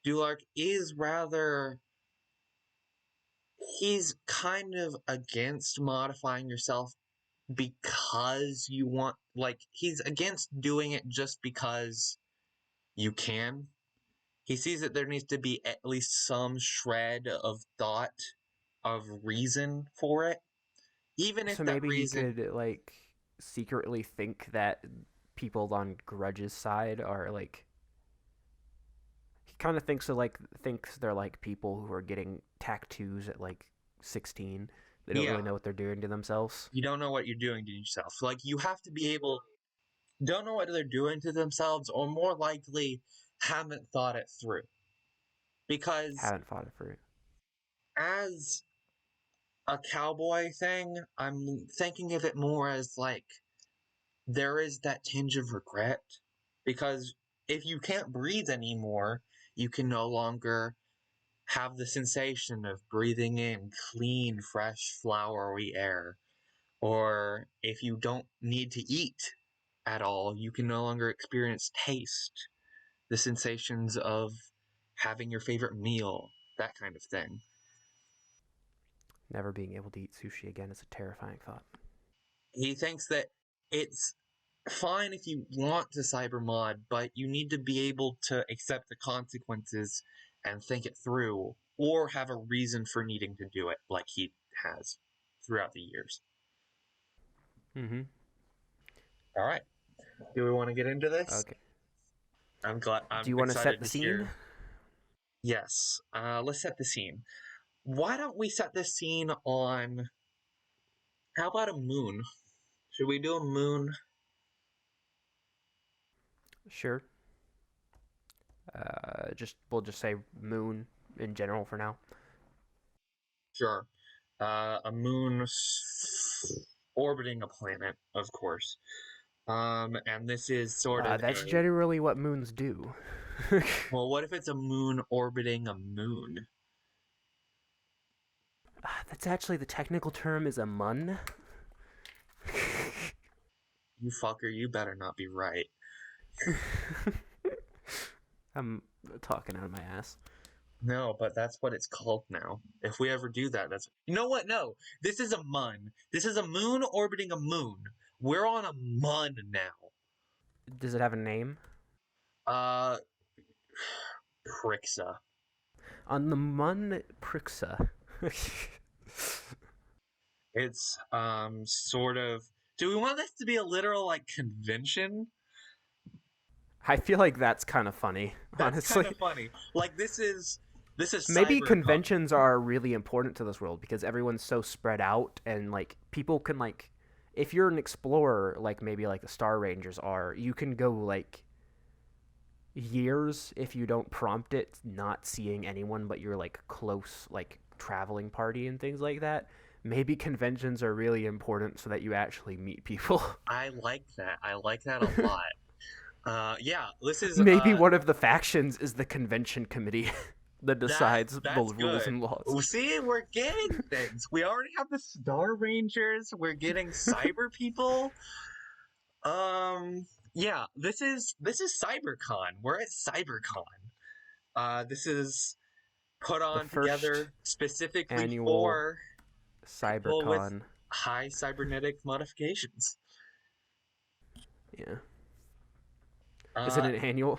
Dewlark is rather he's kind of against modifying yourself because you want like he's against doing it just because you can. He sees that there needs to be at least some shred of thought of reason for it even if
So
that
maybe he
reason
could like secretly think that people on Grudge's side are like he kind of thinks they're like people who are getting tattoos at like 16. They don't
Yeah,
really know what they're doing to themselves.
you don't know what you're doing to yourself. Like, you have to be able, don't know what they're doing to themselves, or more likely, haven't thought it through. Because
Haven't fought it for it.
as a cowboy thing, I'm thinking of it more as like there is that tinge of regret. Because if you can't breathe anymore, you can no longer have the sensation of breathing in clean, fresh, flowery air. Or if you don't need to eat at all, you can no longer experience taste, the sensations of having your favorite meal, that kind of thing.
Never being able to eat sushi again is a terrifying thought.
He thinks that it's fine if you want to cybermod, but you need to be able to accept the consequences and think it through, or have a reason for needing to do it, like he has throughout the years.
Mm-hmm.
All right. Do we want to get into this?
Okay.
I'm
Do you want to set
excited
the
to
scene?
hear. Yes. Let's set the scene. Why don't we set the scene on? How about a moon? Should we do a moon?
Sure. We'll just say moon in general for now.
Sure. A moon orbiting a planet, of course. And this is sort of
That's
a.
generally what moons do.
Well, what if it's a moon orbiting a moon?
That's actually the technical term is a mun.
You fucker, you better not be right.
I'm talking out of my ass.
No, but that's what it's called now. If we ever do that, that's. You know what? No, this is a mun. This is a moon orbiting a moon. We're on a mun now.
Does it have a name?
Uh, Prixa.
On the mun Prixa.
It's sort of. Do we want this to be a literal like convention?
I feel like that's kind of funny,
That's kind
honestly.
of funny. Like this is
Maybe
CyberCon.
conventions are really important to this world because everyone's so spread out and like people can like if you're an explorer like maybe like the Star Rangers are, you can go like years if you don't prompt it not seeing anyone but your like close like traveling party and things like that. Maybe conventions are really important so that you actually meet people.
I like that. I like that a lot. Yeah, this is
Maybe one of the factions is the convention committee that decides the
that's
rules
good.
and laws.
See, we're getting things. We already have the Star Rangers. We're getting cyber people. Yeah, this is CyberCon. We're at CyberCon. This is put
The
on
first
together specifically
annual
for people with
CyberCon.
high cybernetic modifications.
Yeah. Is it
Uh,
an annual?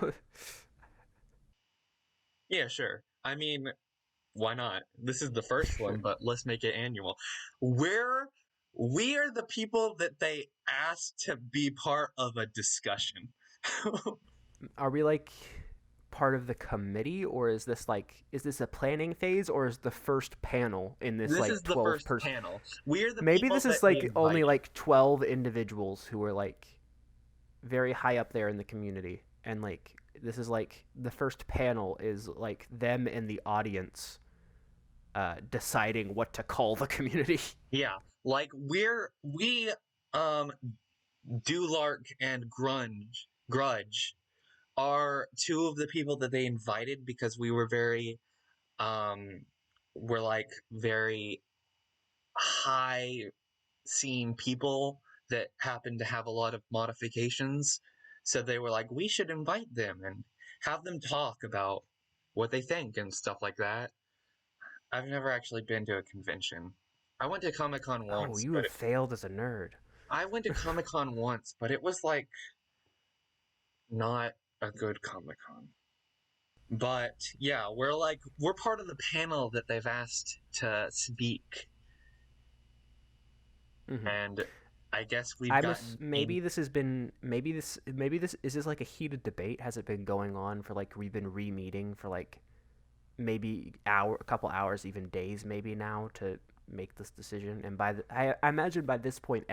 yeah, sure. I mean, why not? This is the first one, but let's make it annual. We're we are the people that they asked to be part of a discussion.
Are we like part of the committee or is this a planning phase or is the first panel in this
This is
like
the
12
first
person.
panel. We're the
Maybe
people
this
that
is
they
like only
invited.
like 12 individuals who are like very high up there in the community and like this is like the first panel is like them in the audience deciding what to call the community.
Yeah, like we um Dewlark and Grudge are two of the people that they invited because we were very um we're like very high seen people that happen to have a lot of modifications. So they were like, we should invite them and have them talk about what they think and stuff like that. I've never actually been to a convention. I went to Comic Con
Oh,
once,
you
but
have failed as a nerd.
I went to Comic Con once, but it was like not a good Comic Con. But yeah, we're part of the panel that they've asked to speak,
Mm-hmm.
and I guess we've gotten in.
maybe this has been maybe this is this like a heated debate? Has it been going on for like we've been re-meeting for like maybe a couple hours, even days, maybe now to make this decision? And I imagine by this point,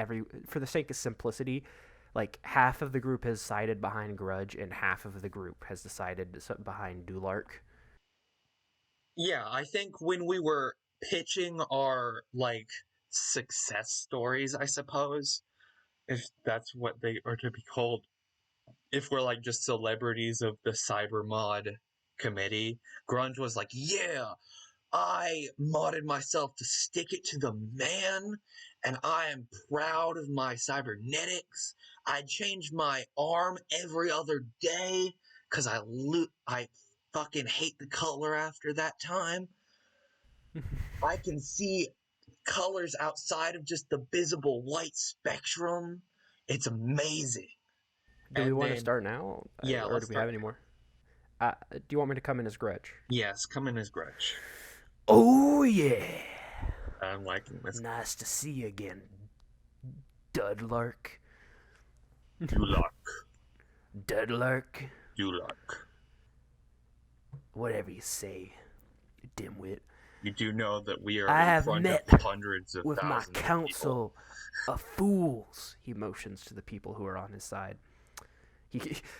for the sake of simplicity, like half of the group has sided behind Grudge and half of the group has decided behind Dewlark.
Yeah, I think when we were pitching our like success stories, I suppose, if that's what they are to be called, if we're like just celebrities of the cyber mod committee, Grunge was like, yeah, I modded myself to stick it to the man, and I am proud of my cybernetics. I change my arm every other day because I fucking hate the color after that time. I can see colors outside of just the visible light spectrum. It's amazing.
Do we
And
want to
then,
start now,
yeah,
or
let's
do we have
start
any
now.
more? Do you want me to come in as Grudge?
Yes, come in as Grudge.
Oh yeah,
I'm liking this.
nice to see you again, Dudlark.
Dewlark.
Dudlark,
Dewlark.
whatever you say, dimwit.
You do know that we are
I
in
have
front of
met
hundreds of
with my
thousands of people.
council of fools. He motions to the people who are on his side.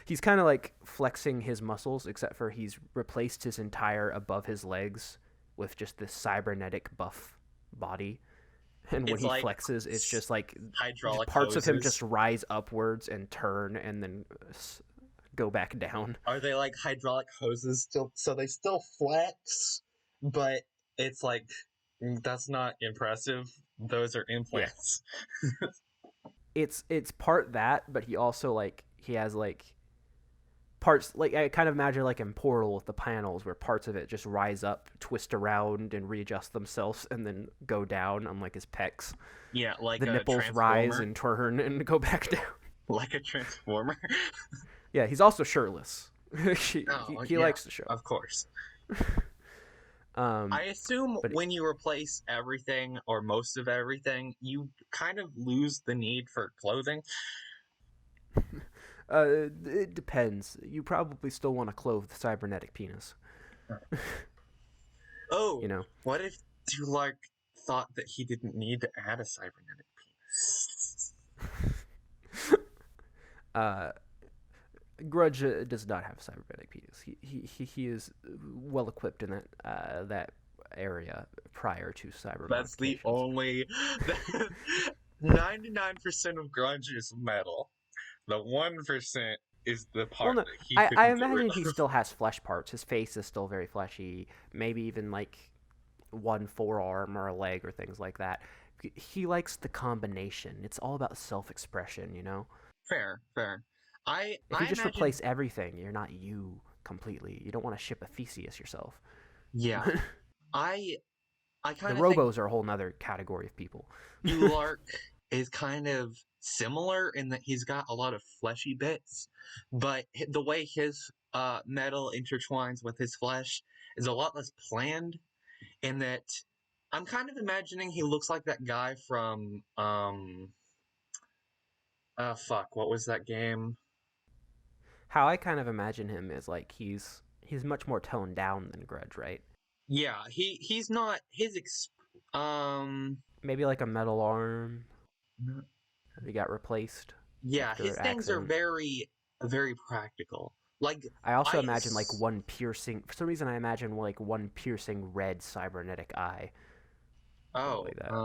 He's kind of like flexing his muscles, except for he's replaced his entire above his legs with just this cybernetic buff body. And when
It's
he
like
flexes, it's just like
hydraulic
parts of him just
hoses.
rise upwards and turn and then go back down.
Are they like hydraulic hoses still? So they still flex, but it's like that's not impressive. Those are
Yeah,
implants.
it's part that, but he also like he has like parts like I kind of imagine like in Portal with the panels where parts of it just rise up, twist around, and readjust themselves, and then go down on like his pecs.
Yeah, like
The
a
nipples rise
transformer.
and turn and go back down.
Like a transformer.
Yeah, he's also shirtless.
Oh,
He
yeah,
likes to show.
of course.
Um,
I assume
but
when you replace everything or most of everything, you kind of lose the need for clothing.
it depends. You probably still want to clothe the cybernetic penis.
Oh,
You know,
what if Dewlark thought that he didn't need to add a cybernetic penis?
uh, Grudge does not have a cybernetic penis. He is well equipped in that area prior to cyber
That's the
modifications.
only. 99% of grunge is metal. The 1% is the
Well,
part
no,
that he
I
couldn't get rid
imagine he
of.
still has flesh parts. His face is still very fleshy. Maybe even like one forearm or a leg or things like that. He likes the combination. It's all about self-expression, you know.
Fair, fair. I
If you
I
just
imagine.
replace everything, you're not you completely. You don't want to ship a Theseus yourself.
Yeah, I I
The
kind of think
robos are a whole nother category of people.
Dewlark is kind of similar in that he's got a lot of fleshy bits, but the way his metal intertwines with his flesh is a lot less planned. In that, I'm kind of imagining he looks like that guy from fuck, what was that game?
How I kind of imagine him is like he's much more toned down than Grudge, right?
Yeah, he's not um
Maybe like a metal arm that he got replaced
yeah,
after
his things are
accident.
very practical. Like
I also
I
imagine like one piercing. For some reason, I imagine like one piercing red cybernetic eye,
oh,
like that.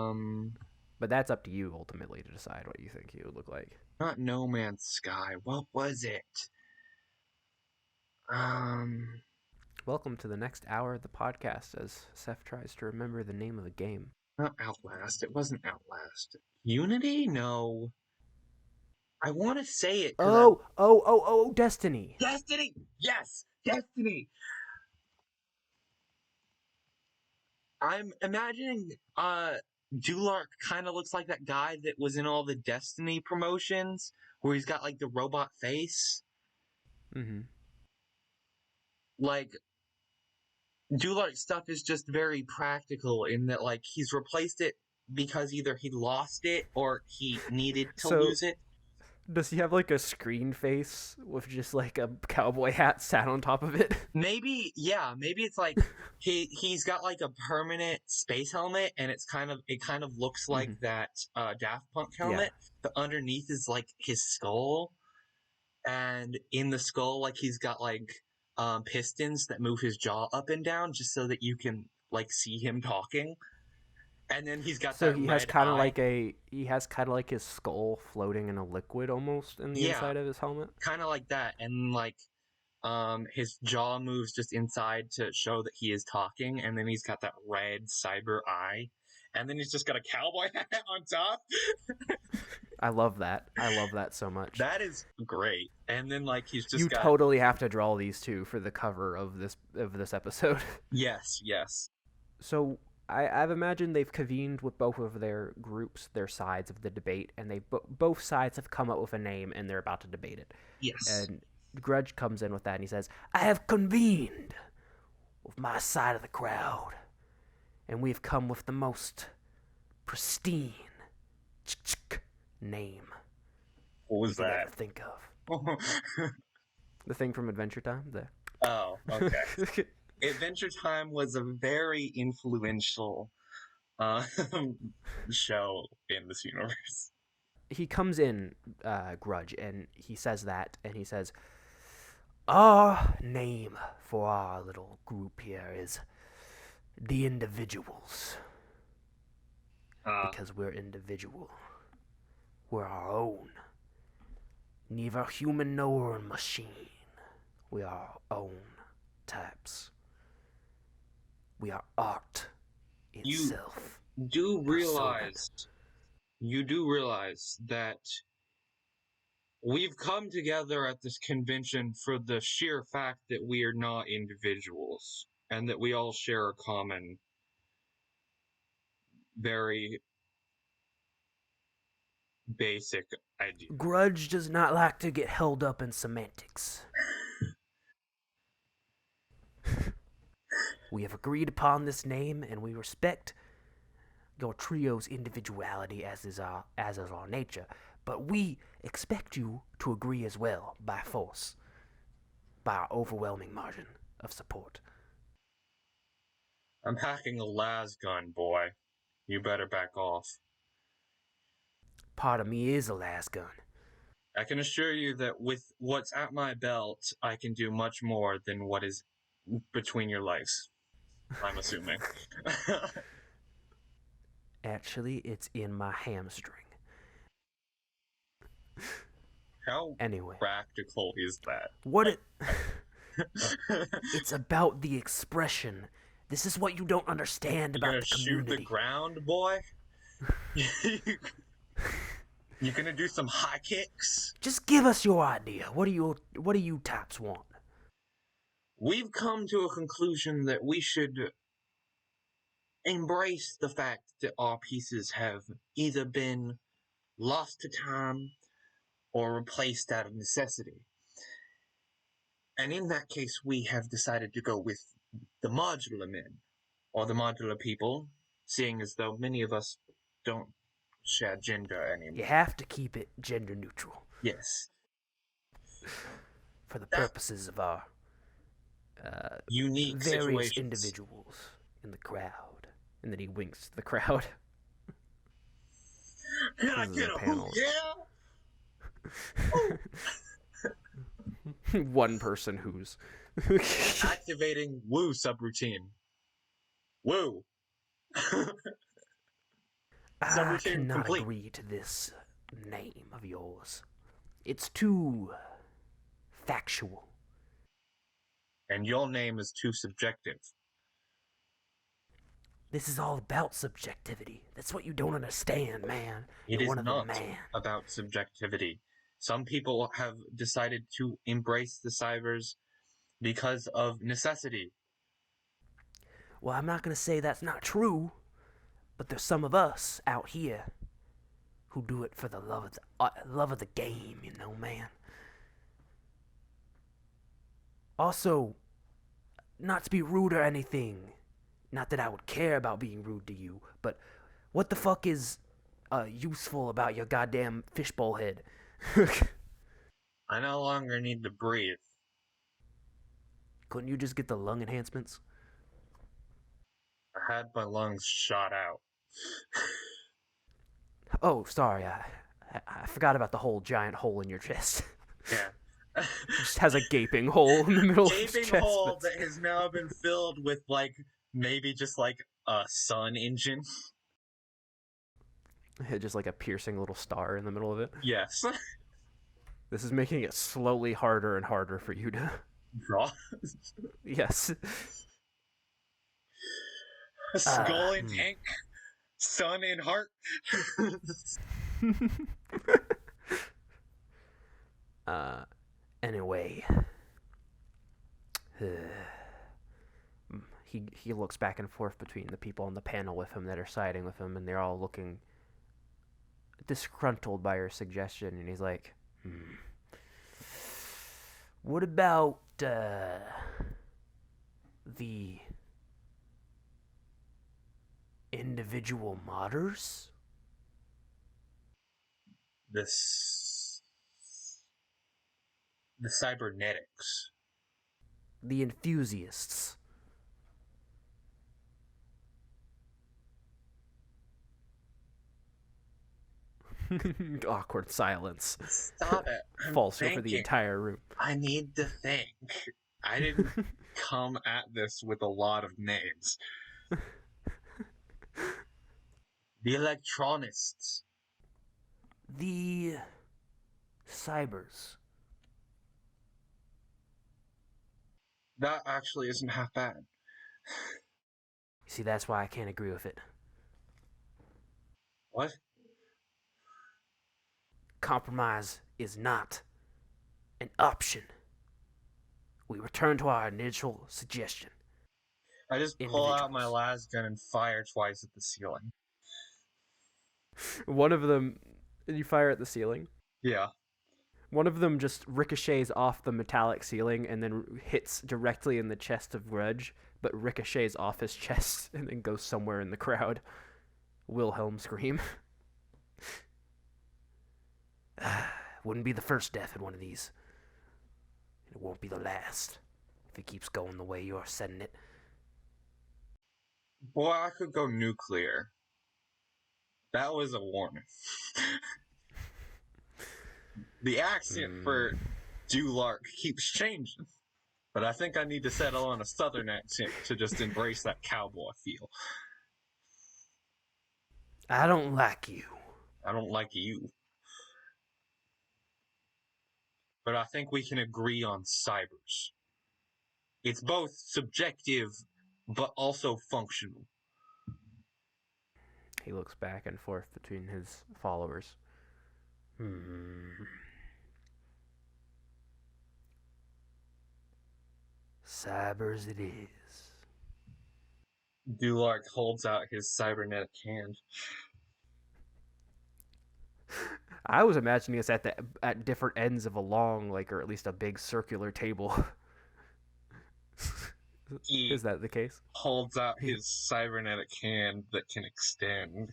But that's up to you ultimately to decide what you think he would look like.
not No Man's Sky. What was it? Um,
Welcome to the next hour of the podcast as Seth tries to remember the name of the game.
Not Outlast. It wasn't Outlast. Unity? No. I want to say it because
Destiny.
Destiny. Yes, Destiny. I'm imagining Dewlark kind of looks like that guy that was in all the Destiny promotions where he's got like the robot face.
Mm-hmm.
Like Dewlark stuff is just very practical in that like he's replaced it because either he lost it or he needed to
So
lose it.
does he have like a screen face with just like a cowboy hat sat on top of it?
Maybe, yeah, maybe it's like he's got like a permanent space helmet, and it kind of looks like
Mm-hmm.
that Daft Punk
Yeah.
helmet. The underneath is like his skull, and in the skull, like he's got like pistons that move his jaw up and down, just so that you can like see him talking. And then he's got
So
that red eye.
he has kind of like his skull floating in a liquid almost in the
Yeah,
inside of his helmet.
kind of like that, and like his jaw moves just inside to show that he is talking, and then he's got that red cyber eye, and then he's just got a cowboy hat on top.
I love that. I love that so much.
That is great. And then like he's just
You
got,
totally have to draw these two for the cover of this episode.
yes, yes.
So I've imagined they've convened with both of their groups, their sides of the debate, and they both sides have come up with a name and they're about to debate it.
Yes.
And Grudge comes in with that and he says, "I have convened with my side of the crowd, and we've come with the most pristine name
What
you
was
could
that?
ever think of." The thing from Adventure Time? There.
Oh, okay. Adventure Time was a very influential uh, show in this universe.
He comes in, Grudge, and he says that, and he says, "Our name for our little group here is the Individuals,
Uh,
because we're individual. We're our own. Neither human nor machine. We are our own types. We are art
you
itself.
do
Persona."
realize, you do realize that we've come together at this convention for the sheer fact that we are not individuals and that we all share a common, very basic idea.
Grudge does not like to get held up in semantics. We have agreed upon this name, and we respect your trio's individuality as is our nature. But we expect you to agree as well, by force, by our overwhelming margin of support.
I'm hacking a las gun, boy. You better back off.
Part of me is a last gun.
I can assure you that with what's at my belt, I can do much more than what is between your legs. I'm assuming.
Actually, it's in my hamstring.
How
Anyway,
practical is that?
what
Like,
it. It's about the expression. This is what you don't understand
you
about
gonna
the
shoot the
community.
ground, boy? You gonna do some high kicks?
Just give us your idea. What do you types want?
We've come to a conclusion that we should embrace the fact that our pieces have either been lost to time or replaced out of necessity. And in that case, we have decided to go with the modular men, or the modular people, seeing as though many of us don't share gender
You
anymore.
have to keep it gender neutral
Yes.
for the
That
purposes of our
unique
various
situations.
individuals in the crowd. And then he winks to the crowd.
Can I
This is
get
a
a
panel.
yeah?
One person who's
Activating woo subroutine. Woo.
I
Subroutine
cannot
complete.
agree to this name of yours. It's too factual.
And your name is too subjective.
This is all about subjectivity. That's what you don't understand, man.
It
You're
is
one of them,
not
man.
about subjectivity. Some people have decided to embrace the cybers because of necessity.
Well, I'm not gonna say that's not true, but there's some of us out here who do it for the love of the game, you know, man. Also, not to be rude or anything, not that I would care about being rude to you, but What the fuck is useful about your goddamn fishbowl head?
I no longer need to breathe.
Couldn't you just get the lung enhancements?
I had my lungs shot out.
Oh, sorry, I forgot about the whole giant hole in your chest.
Yeah.
He just has a gaping hole in the middle of his
Gaping
chest.
hole that has now been filled with like maybe just like a sun engine.
Just like a piercing little star in the middle of it.
Yes.
This is making it slowly harder and harder for you to.
Draw.
Yes.
Skull and tank. Sun and heart.
Anyway. He looks back and forth between the people on the panel with him that are siding with him, and they're all looking disgruntled by your suggestion, and he's like, what about the individual modders?
This. The cybernetics.
The enthusiasts? Awkward silence.
Stop it.
Falls over the entire room.
I need to think. I didn't come at this with a lot of names. The electronists.
The cybers.
That actually isn't half bad.
See, that's why I can't agree with it.
What?
Compromise is not an option. We return to our initial suggestion.
I just pull out my las gun and fire twice at the ceiling.
One of them, you fire at the ceiling?
Yeah.
One of them just ricochets off the metallic ceiling and then hits directly in the chest of Grudge, but ricochets off his chest and then goes somewhere in the crowd. Wilhelm scream. Wouldn't be the first death in one of these. It won't be the last if it keeps going the way you're setting it.
Boy, I could go nuclear. That was a warning. The accent for Dewlark keeps changing. But I think I need to settle on a southern accent to just embrace that cowboy feel.
I don't like you.
I don't like you. But I think we can agree on cybers. It's both subjective, but also functional.
He looks back and forth between his followers. Cybers it is.
Dewlark holds out his cybernetic hand.
I was imagining us at different ends of a long, like, or at least a big circular table. Is that the case?
Holds out his cybernetic hand that can extend.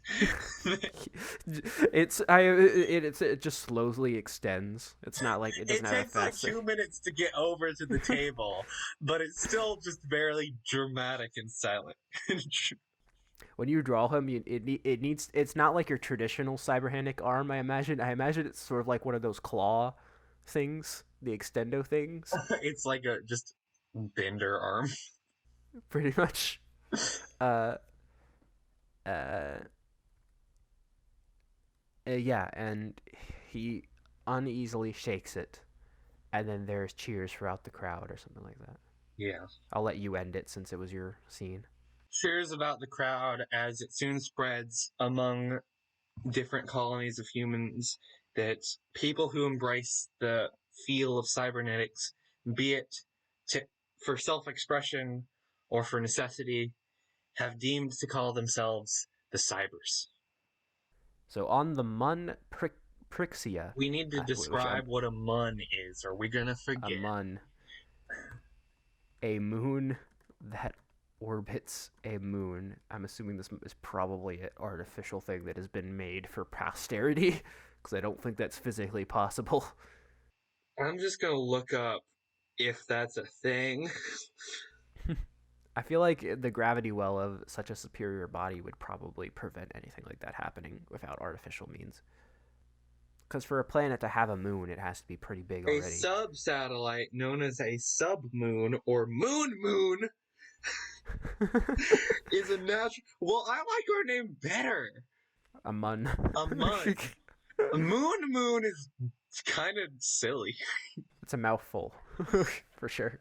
It just slowly extends. It's not like it doesn't have a fast.
It takes like 2 minutes to get over to the table, but it's still just barely dramatic and silent.
When you draw him, it needs. It's not like your traditional cyberhanic arm. I imagine it's sort of like one of those claw things, the extendo things.
It's like a just bender arm.
Pretty much. Yeah, and he uneasily shakes it, and then there's cheers throughout the crowd or something like that.
Yeah.
I'll let you end it since it was your scene.
Cheers about the crowd as it soon spreads among different colonies of humans that people who embrace the feel of cybernetics, be it for self-expression or for necessity, have deemed to call themselves the cybers.
So on the Mun Prixia...
We need to describe what a mun is, or we're gonna forget.
A mun. A moon that orbits a moon. I'm assuming this is probably an artificial thing that has been made for posterity, because I don't think that's physically possible.
I'm just gonna look up if that's a thing.
I feel like the gravity well of such a superior body would probably prevent anything like that happening without artificial means. Because for a planet to have a moon, it has to be pretty big
A
already.
sub-satellite known as a submoon or moon is a natural. Well, I like our name better.
A mun.
A mun. A moon is kind of silly.
It's a mouthful, for sure.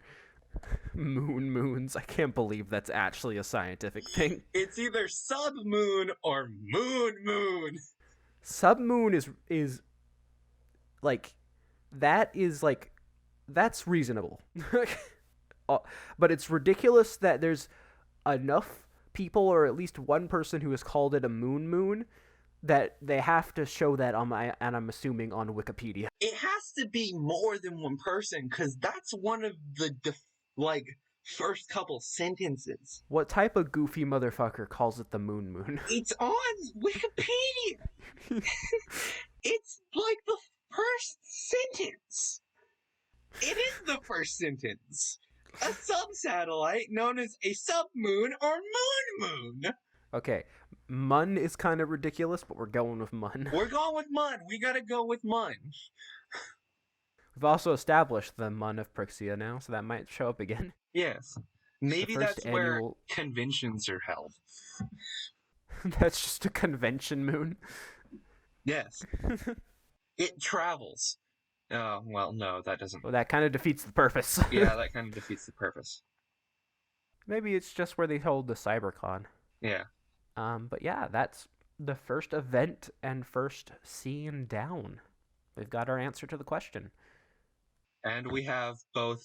Moons. I can't believe that's actually a scientific thing.
It's either submoon or moon.
Submoon is like like that's reasonable. But it's ridiculous that there's enough people, or at least one person, who has called it a moon that they have to show that on my, and I'm assuming on Wikipedia.
It has to be more than one person because that's one of the like first couple sentences.
What type of goofy motherfucker calls it the moon?
It's on Wikipedia. It's like the first sentence. It is the first sentence. A sub-satellite known as a submoon or moon.
Okay, mun is kind of ridiculous, but we're going with mun.
We're going with mun. We gotta go with mun.
We've also established the mun of Prixia now, so that might show up again.
Yes. Maybe that's
annual...
where conventions are held.
That's just a convention moon.
Yes. It travels. Oh, well, no, that doesn't.
Well, that kind of defeats the purpose.
Yeah, that kind of defeats the purpose.
Maybe it's just where they hold the CyberCon.
Yeah.
But yeah, that's the first event and first scene down. We've got our answer to the question.
And we have both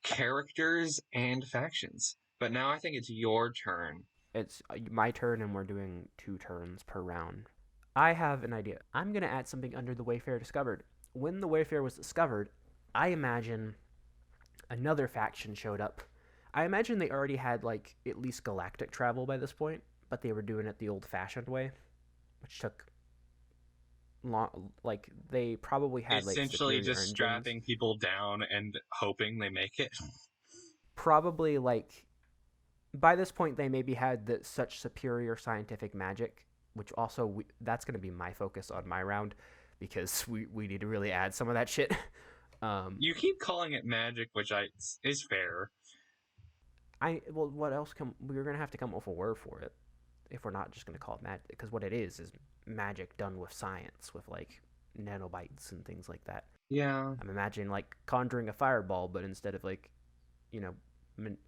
characters and factions. But now I think it's your turn.
It's my turn, and we're doing 2 turns per round. I have an idea. I'm going to add something under the Wayfarer discovered. When the Wayfarer was discovered, I imagine another faction showed up. I imagine they already had, like, at least galactic travel by this point, but they were doing it the old-fashioned way, which took long. Like, they probably had, like,
essentially just
engines.
strapping people down and hoping they make it.
Probably, like, by this point, they maybe had such superior scientific magic, which also, that's going to be my focus on my round, because we need to really add some of that shit.
You keep calling it magic, which is fair.
Well, what else we're going to have to come up with a word for it if we're not just going to call it magic, because what it is magic done with science, with, like, nanobites and things like that.
Yeah.
I'm imagining, like, conjuring a fireball, but instead of, like, you know,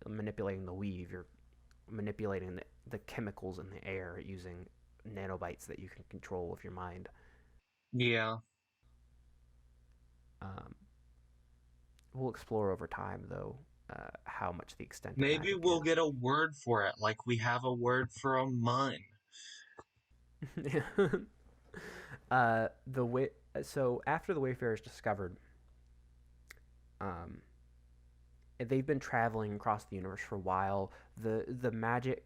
manipulating the weave, you're manipulating the chemicals in the air using nanobites that you can control with your mind.
Yeah.
We'll explore over time, though, how much the extent.
Maybe we'll get a word for it, like we have a word for a mun.
So after the Wayfarer is discovered, they've been traveling across the universe for a while. The magic.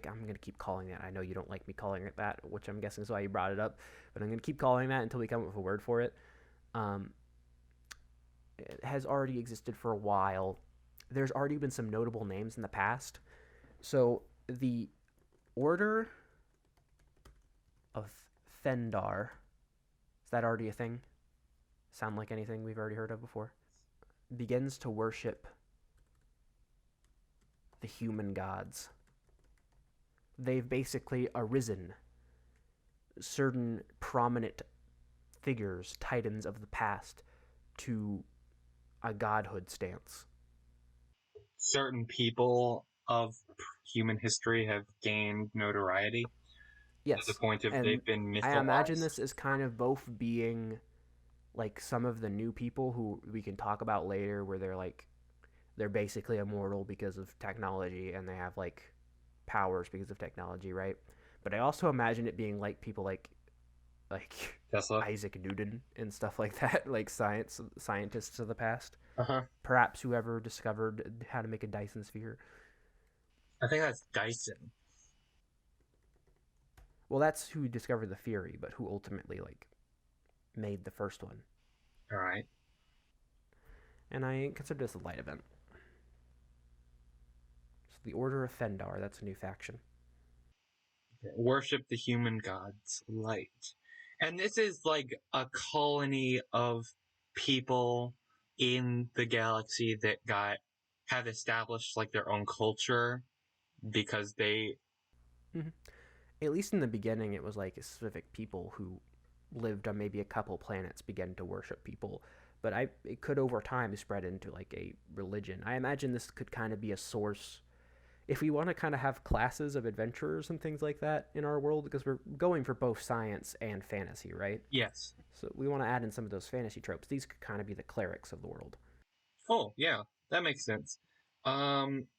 I'm gonna keep calling it. I know you don't like me calling it that, which I'm guessing is why you brought it up. But I'm gonna keep calling that until we come up with a word for it. It has already existed for a while. There's already been some notable names in the past. So the Order of Fendar, is that already a thing? Sound like anything we've already heard of before? Begins to worship the human gods. They've basically arisen certain prominent figures, titans of the past, to a godhood stance.
Certain people of human history have gained notoriety.
Yes.
To the point of they've been mythologized.
I imagine this is kind of both being like some of the new people who we can talk about later, where they're basically immortal because of technology, and they have, like, powers because of technology, right? But I also imagine it being like people like
Tesla,
Isaac Newton and stuff like that, like scientists of the past.
Uh-huh.
Perhaps whoever discovered how to make a Dyson sphere.
I think that's Dyson.
Well, that's who discovered the Fury, but who ultimately like made the first one.
All right.
And I consider this a light event. So the Order of Fendar, that's a new faction.
Worship the human gods, light. And this is like a colony of people in the galaxy that have established like their own culture because they
Mm-hmm. At least in the beginning, it was like specific people who lived on maybe a couple planets began to worship people. But it could over time spread into like a religion. I imagine this could kind of be a source if we want to kind of have classes of adventurers and things like that in our world, because we're going for both science and fantasy, right?
yes.
So we want to add in some of those fantasy tropes. These could kind of be the clerics of the world.
Oh, yeah, that makes sense.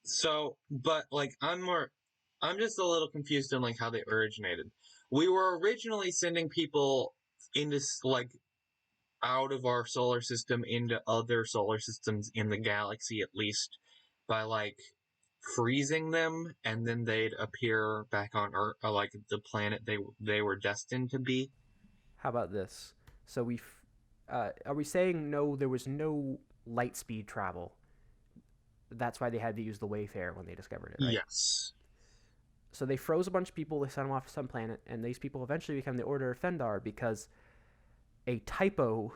So but like I'm just a little confused on like how they originated. We were originally sending people into like out of our solar system into other solar systems in the galaxy, at least by like freezing them, and then they'd appear back on Earth, or like the planet they were destined to be.
How about this? So are we saying no? There was no light speed travel. That's why they had to use the Wayfarer when they discovered it, right?
Yes.
So they froze a bunch of people. They sent them off to some planet, and these people eventually become the Order of Fendar because a typo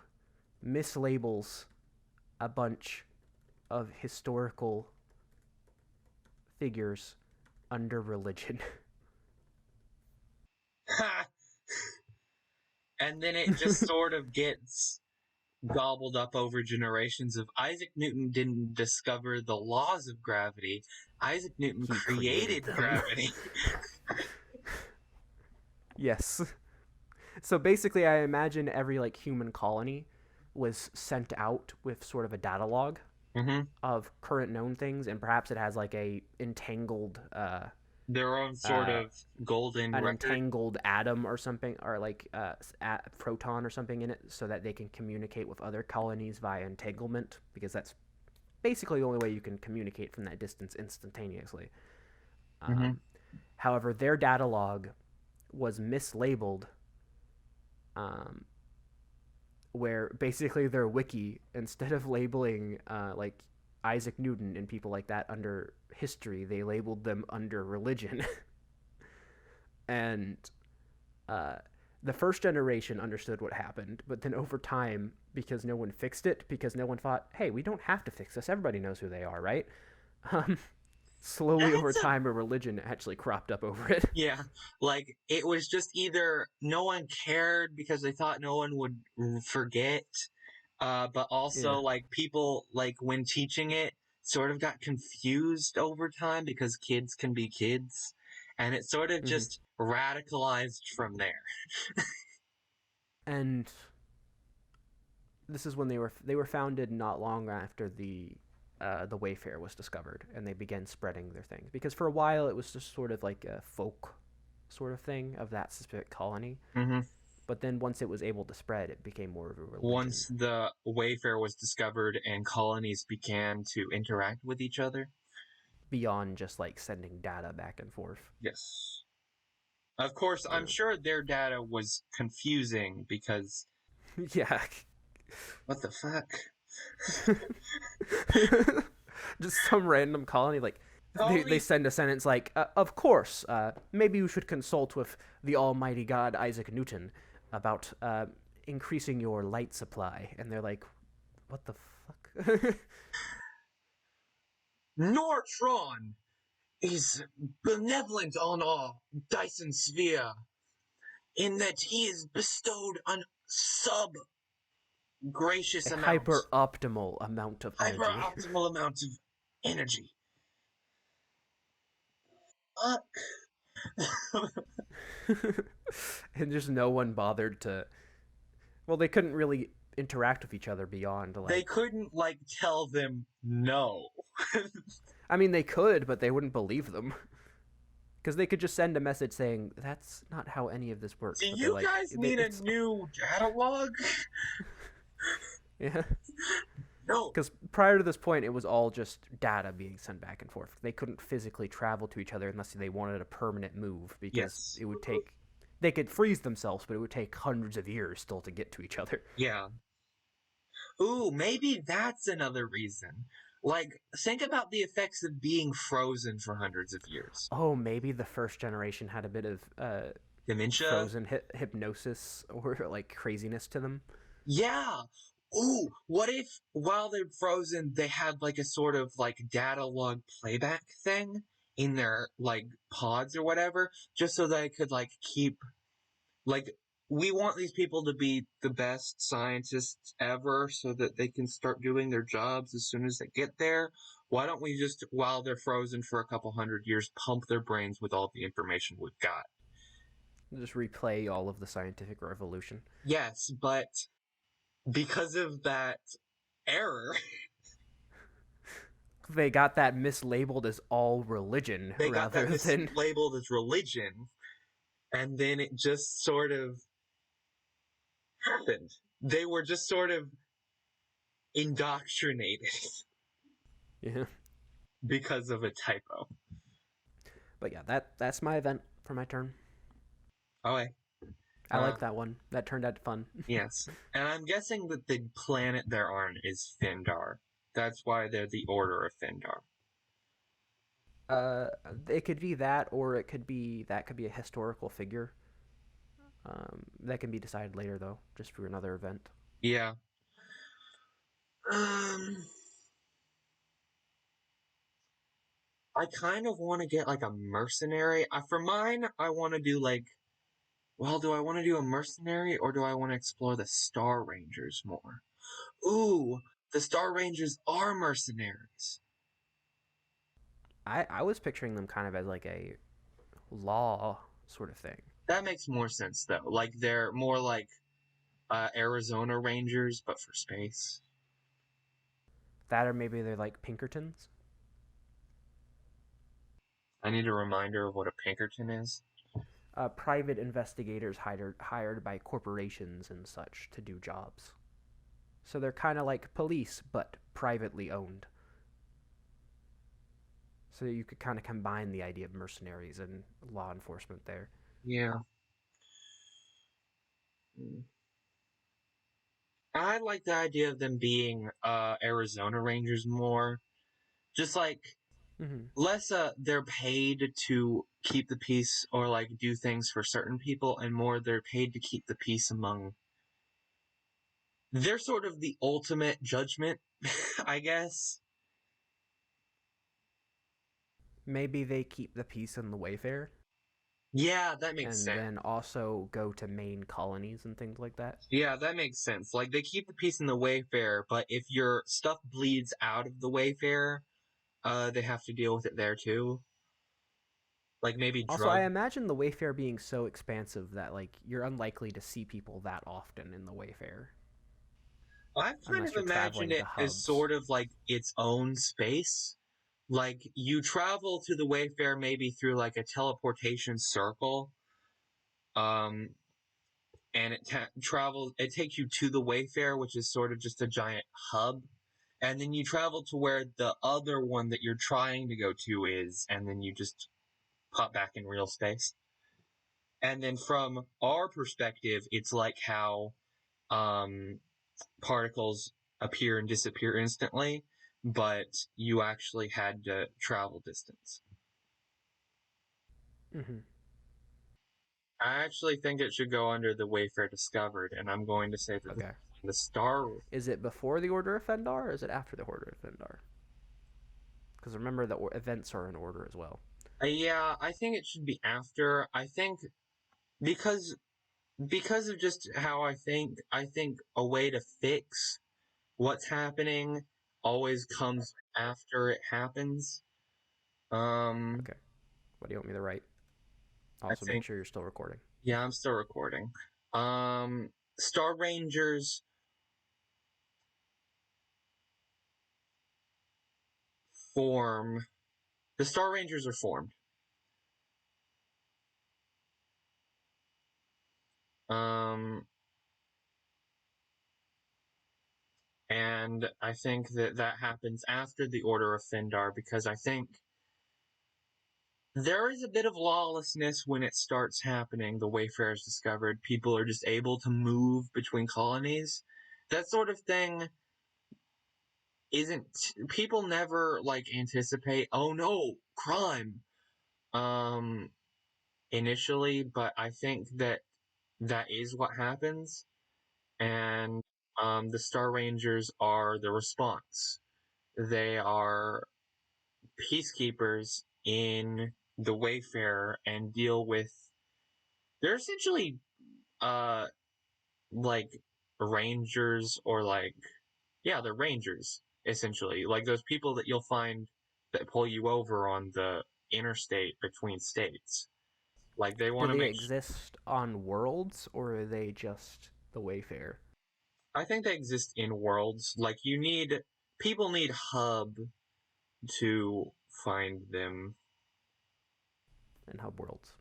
mislabels a bunch of historical figures under religion.
And then it just sort of gets gobbled up over generations of Isaac Newton didn't discover the laws of gravity. Isaac Newton
He created
created
them.
gravity.
Yes. So basically, I imagine every like human colony was sent out with sort of a data log
Mm-hmm.
of current known things, and perhaps it has like a entangled
Their own sort
uh,
of golden
an
record.
entangled atom or something, or like proton or something in it, so that they can communicate with other colonies via entanglement, because that's basically the only way you can communicate from that distance instantaneously.
Mm-hmm.
However, their data log was mislabeled, um, where basically their wiki, instead of labeling like Isaac Newton and people like that under history, they labeled them under religion. And uh, the first generation understood what happened, but then over time, because no one fixed it, because no one thought, hey, we don't have to fix this, everybody knows who they are, right? Um, Slowly over
That's a
time, a religion actually cropped up over it.
Yeah, like it was just either no one cared because they thought no one would forget, but also
Yeah.
like people like when teaching it sort of got confused over time because kids can be kids, and it sort of
Mm-hmm.
just radicalized from there.
And this is when they were founded not long after the Wayfarer was discovered, and they began spreading their things. Because for a while it was just sort of like a folk sort of thing of that specific colony,
Mm-hmm.
but then once it was able to spread, it became more of a
Once
religion
the Wayfarer was discovered and colonies began to interact with each other.
beyond just like sending data back and forth.
Yes. Of course, I'm
Uh,
sure their data was confusing because
yeah.
what the fuck?
Just some random colony like they
Colonies.
send a sentence like, of course, maybe you should consult with the almighty god Isaac Newton about increasing your light supply. And they're like, what the fuck?
Nortron is benevolent on our Dyson sphere in that he is bestowed on sub
A
gracious amount,
hyper optimal amount of
hyper
energy.
optimal amount of energy. Uh,
And just no one bothered to. Well, they couldn't really interact with each other beyond
they
like.
couldn't like tell them no.
I mean, they could, but they wouldn't believe them. Because they could just send a message saying that's not how any of this
Do
works. But they're
you
like,
guys need a
it's
new data log?
yeah.
No.
Because prior to this point, it was all just data being sent back and forth. They couldn't physically travel to each other unless they wanted a permanent move, because
Yes.
it would take. They could freeze themselves, but it would take hundreds of years still to get to each other.
Yeah. Ooh, maybe that's another reason. Like, think about the effects of being frozen for hundreds of years.
Oh, maybe the first generation had a bit of
Dementia?
frozen hypnosis or like craziness to them.
Yeah. Ooh, what if while they're frozen, they had like a sort of like data log playback thing in their like pods or whatever, just so they could like keep like we want these people to be the best scientists ever so that they can start doing their jobs as soon as they get there. Why don't we just, while they're frozen for a couple hundred years, pump their brains with all the information we've got?
Just replay all of the scientific revolution.
Yes, but because of that error,
They got that mislabeled as all religion
they got that
rather than.
mislabeled as religion, and then it just sort of happened. They were just sort of indoctrinated
Yeah.
because of a typo.
But yeah, that's my event for my turn.
Okay.
I
Uh,
like that one. That turned out fun.
yes. And I'm guessing that the planet they're on is Findar. That's why they're the Order of Findar.
Uh, it could be that, or that could be a historical figure. That can be decided later, though, just for another event.
Yeah. Um, I kind of want to get like a mercenary. For mine, I want to do like, well, do I want to do a mercenary or do I want to explore the Star Rangers more? Ooh, the Star Rangers are mercenaries.
I was picturing them kind of as like a law sort of thing.
That makes more sense though. Like they're more like Arizona Rangers, but for space.
That, or maybe they're like Pinkertons.
I need a reminder of what a Pinkerton is.
Private investigators hired by corporations and such to do jobs. So they're kind of like police, but privately owned. So you could kind of combine the idea of mercenaries and law enforcement there.
Yeah. I like the idea of them being Arizona Rangers more. Just like
Mm-hmm.
less they're paid to keep the peace or like do things for certain people and more they're paid to keep the peace among they're sort of the ultimate judgment, I guess.
Maybe they keep the peace in the Wayfair,
Yeah, that makes
and
sense.
then also go to main colonies and things like that.
Yeah, that makes sense. Like they keep the peace in the Wayfair, but if your stuff bleeds out of the Wayfair, they have to deal with it there too. Like maybe
Also, I
drug.
imagine the Wayfair being so expansive that like you're unlikely to see people that often in the Wayfair
I've kind
unless
of
you're
imagined
traveling to
it as
hubs.
sort of like its own space. Like you travel to the Wayfair maybe through like a teleportation circle, um, and it takes you to the Wayfair, which is sort of just a giant hub, and then you travel to where the other one that you're trying to go to is, and then you just pop back in real space. And then from our perspective, it's like how um, particles appear and disappear instantly, but you actually had to travel distance.
Mm-hmm.
I actually think it should go under the Wayfair Discovered, and I'm going to say that
Okay.
the Star.
Is it before the Order of Fendar, or is it after the Order of Fendar? Because remember the events are in order as well.
Yeah, I think it should be after. I think because because of just how I think a way to fix what's happening always comes after it happens. Um,
Okay. What do you want me to write?
I
Also, make
think
sure you're still recording.
yeah, I'm still recording. Star Rangers form. The Star Rangers are formed. Um, And I think that that happens after the Order of Findar because I think there is a bit of lawlessness when it starts happening. The Wayfarers discovered people are just able to move between colonies. That sort of thing isn't people never like anticipate, oh no, crime um initially, but I think that that is what happens. And the Star Rangers are the response. They are peacekeepers in the Wayfarer and deal with they're essentially uh like rangers or like yeah, they're rangers essentially. Like those people that you'll find that pull you over on the interstate between states. Like they
Do
want to
they
make
exist on worlds, or are they just the Wayfarer
I think they exist in worlds. Like you need people need hub to find them.
and hub worlds?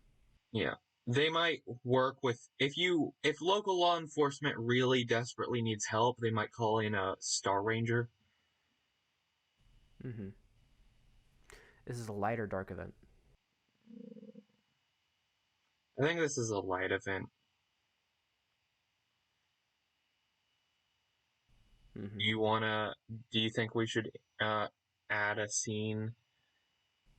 Yeah. They might work with if local law enforcement really desperately needs help, they might call in a Star Ranger.
Mm-hmm. This is a light or dark event.
I think this is a light event.
Mm-hmm.
Do you think we should uh add a scene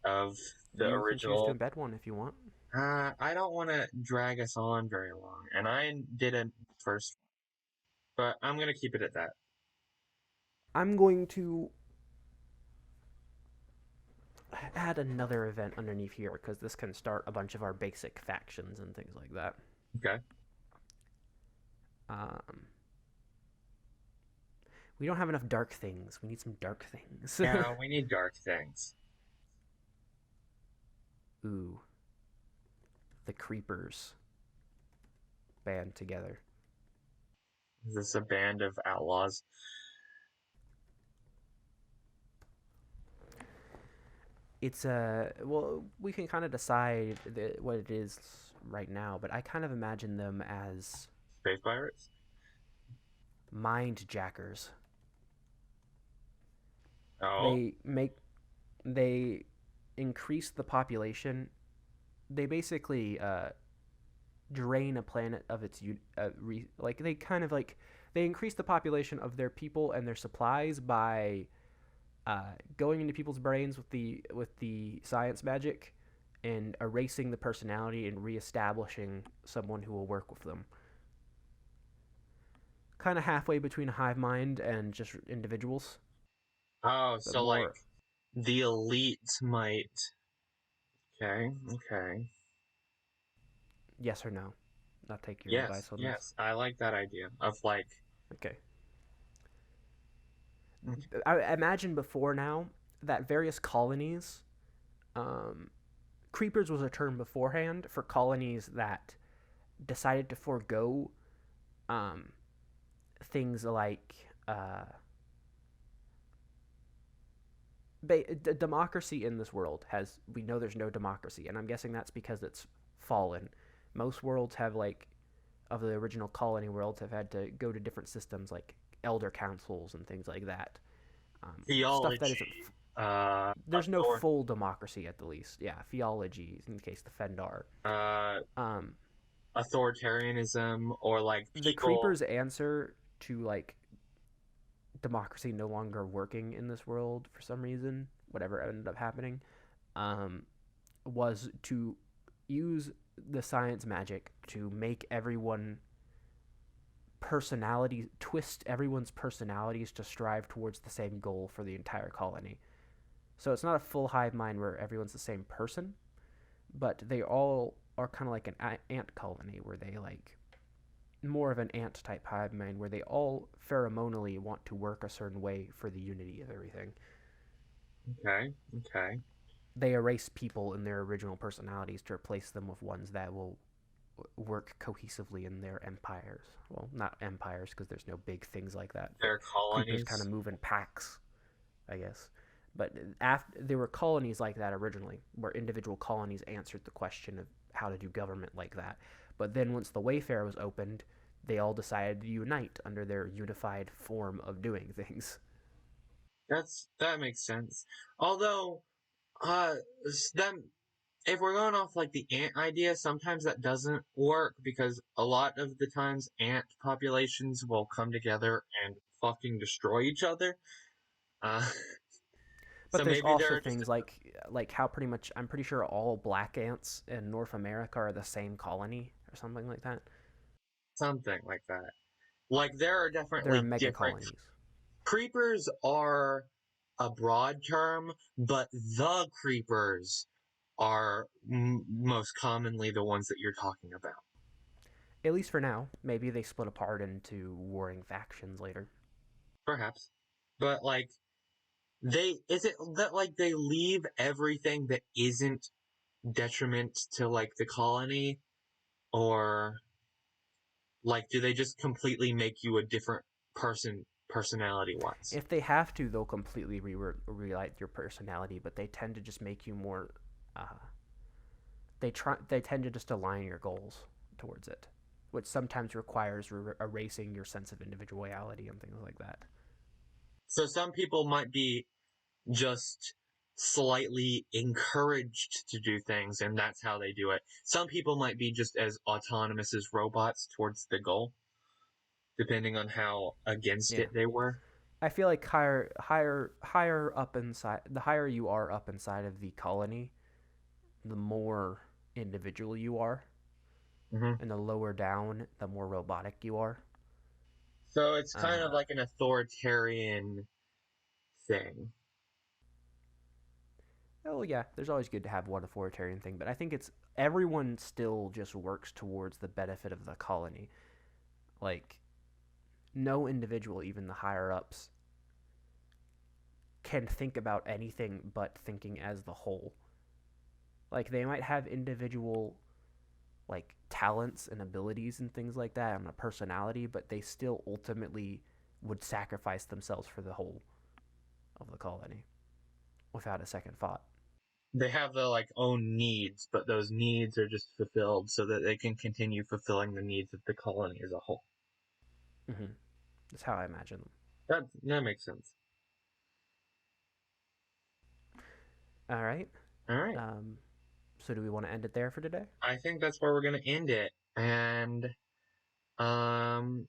of the
You can choose to
original?
embed one if you want.
I don't want to drag us on very long, and I didn't first, but I'm gonna keep it at that.
I'm going to add another event underneath here because this can start a bunch of our basic factions and things like that.
Okay.
Um, we don't have enough dark things. We need some dark things.
Yeah, we need dark things.
Ooh, the creepers band together.
Is this a band of outlaws?
It's a well, we can kind of decide what it is right now, but I kind of imagine them as
Space pirates?
mind jackers.
Oh,
They make they increase the population. They basically drain a planet of its like they kind of like they increase the population of their people and their supplies by going into people's brains with the science magic and erasing the personality and reestablishing someone who will work with them. Kind of halfway between a hive mind and just individuals,
oh,
but
so like
more
the elite might. Okay, okay.
yes or no. I'll take your
Yes,
advice on this.
yes, I like that idea of like.
Okay. I imagine before now that various colonies, um, creepers was a term beforehand for colonies that decided to forego um, things like democracy in this world has we know there's no democracy, and I'm guessing that's because it's fallen. Most worlds have like of the original colony worlds have had to go to different systems like elder councils and things like that. Stuff that isn't
Theology,
there's no
author,
full democracy at the least. Yeah, theology in the case of the Fendar.
uh,
Um,
authoritarianism, or like
the
people.
creepers' answer to like democracy no longer working in this world for some reason, whatever ended up happening, um, was to use the science magic to make everyone personality twist everyone's personalities to strive towards the same goal for the entire colony. So it's not a full hive mind where everyone's the same person, but they all are kind of like an ant colony where they like more of an ant type hive mind where they all pheromonally want to work a certain way for the unity of everything.
Okay, okay.
They erase people in their original personalities to replace them with ones that will work cohesively in their empires. Well, not empires because there's no big things like that, but
Their
creepers kind
colonies.
of move in packs, I guess. But there were colonies like that originally, where individual colonies answered the question of how to do government like that. But then once the Wayfarer was opened, they all decided to unite under their unified form of doing things.
That makes sense. Although, uh, then if we're going off like the ant idea, sometimes that doesn't work because a lot of the times ant populations will come together and fucking destroy each other. Uh,
But
so
there's
maybe
also
they're just
things like how pretty much I'm pretty sure all black ants in North America are the same colony or something like that.
something like that. Like there are
They're
definitely
mega
different.
colonies.
Creepers are a broad term, but the creepers are most commonly the ones that you're talking about.
At least for now. Maybe they split apart into warring factions later.
Perhaps. But like is it that like they leave everything that isn't detriment to like the colony, or like do they just completely make you a different personality wise?
If they have to, they'll completely rewrite your personality, but they tend to just make you more. Uh, they tend to just align your goals towards it, which sometimes requires erasing your sense of individuality and things like that.
So some people might be just slightly encouraged to do things and that's how they do it. Some people might be just as autonomous as robots towards the goal, depending on how against
Yeah,
it they were.
I feel like higher up inside, the higher you are up inside of the colony, the more individual you are,
Hmm.
and the lower down, the more robotic you are.
So it's kind of
Uh,
like an authoritarian thing.
oh yeah, there's always good to have one authoritarian thing, but I think it's everyone still just works towards the benefit of the colony. Like no individual, even the higher ups, can think about anything but thinking as the whole. Like they might have individual like talents and abilities and things like that and a personality, but they still ultimately would sacrifice themselves for the whole of the colony without a second thought.
They have their like own needs, but those needs are just fulfilled so that they can continue fulfilling the needs of the colony as a whole.
Mm-hmm. That's how I imagine them.
That makes sense.
All right.
All right.
Um, so do we want to end it there for today?
I think that's where we're going to end it. And um,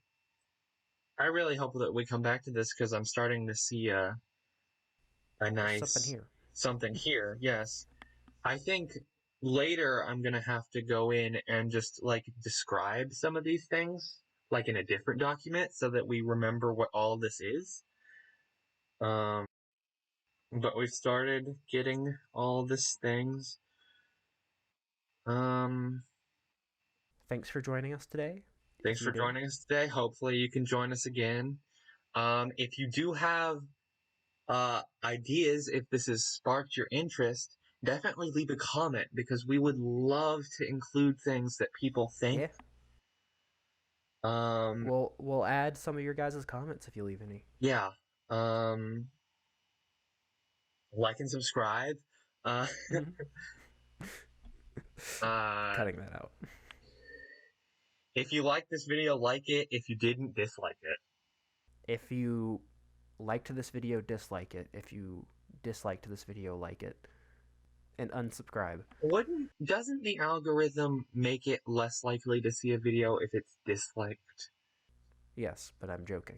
I really hope that we come back to this because I'm starting to see a
There's something
nice
here.
something here. Yes. I think later I'm going to have to go in and just like describe some of these things like in a different document so that we remember what all this is. Um, but we've started getting all these things. Um,
Thanks for joining us today.
Thanks
If
for
you did,
joining us today. Hopefully you can join us again. If you do have ideas, if this has sparked your interest, definitely leave a comment because we would love to include things that people think.
yeah,
Um,
we'll add some of your guys' comments if you leave any.
yeah. Um, like and subscribe. Uh,
Mm-hmm.
uh,
Cutting that out.
if you like this video, like it. If you didn't, dislike it.
If you liked this video, dislike it. If you disliked this video, like it. And unsubscribe.
Doesn't the algorithm make it less likely to see a video if it's disliked?
Yes, but I'm joking.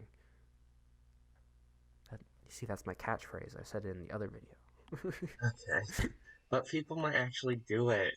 You see, that's my catchphrase. I said it in the other video.
Okay. But people might actually do it.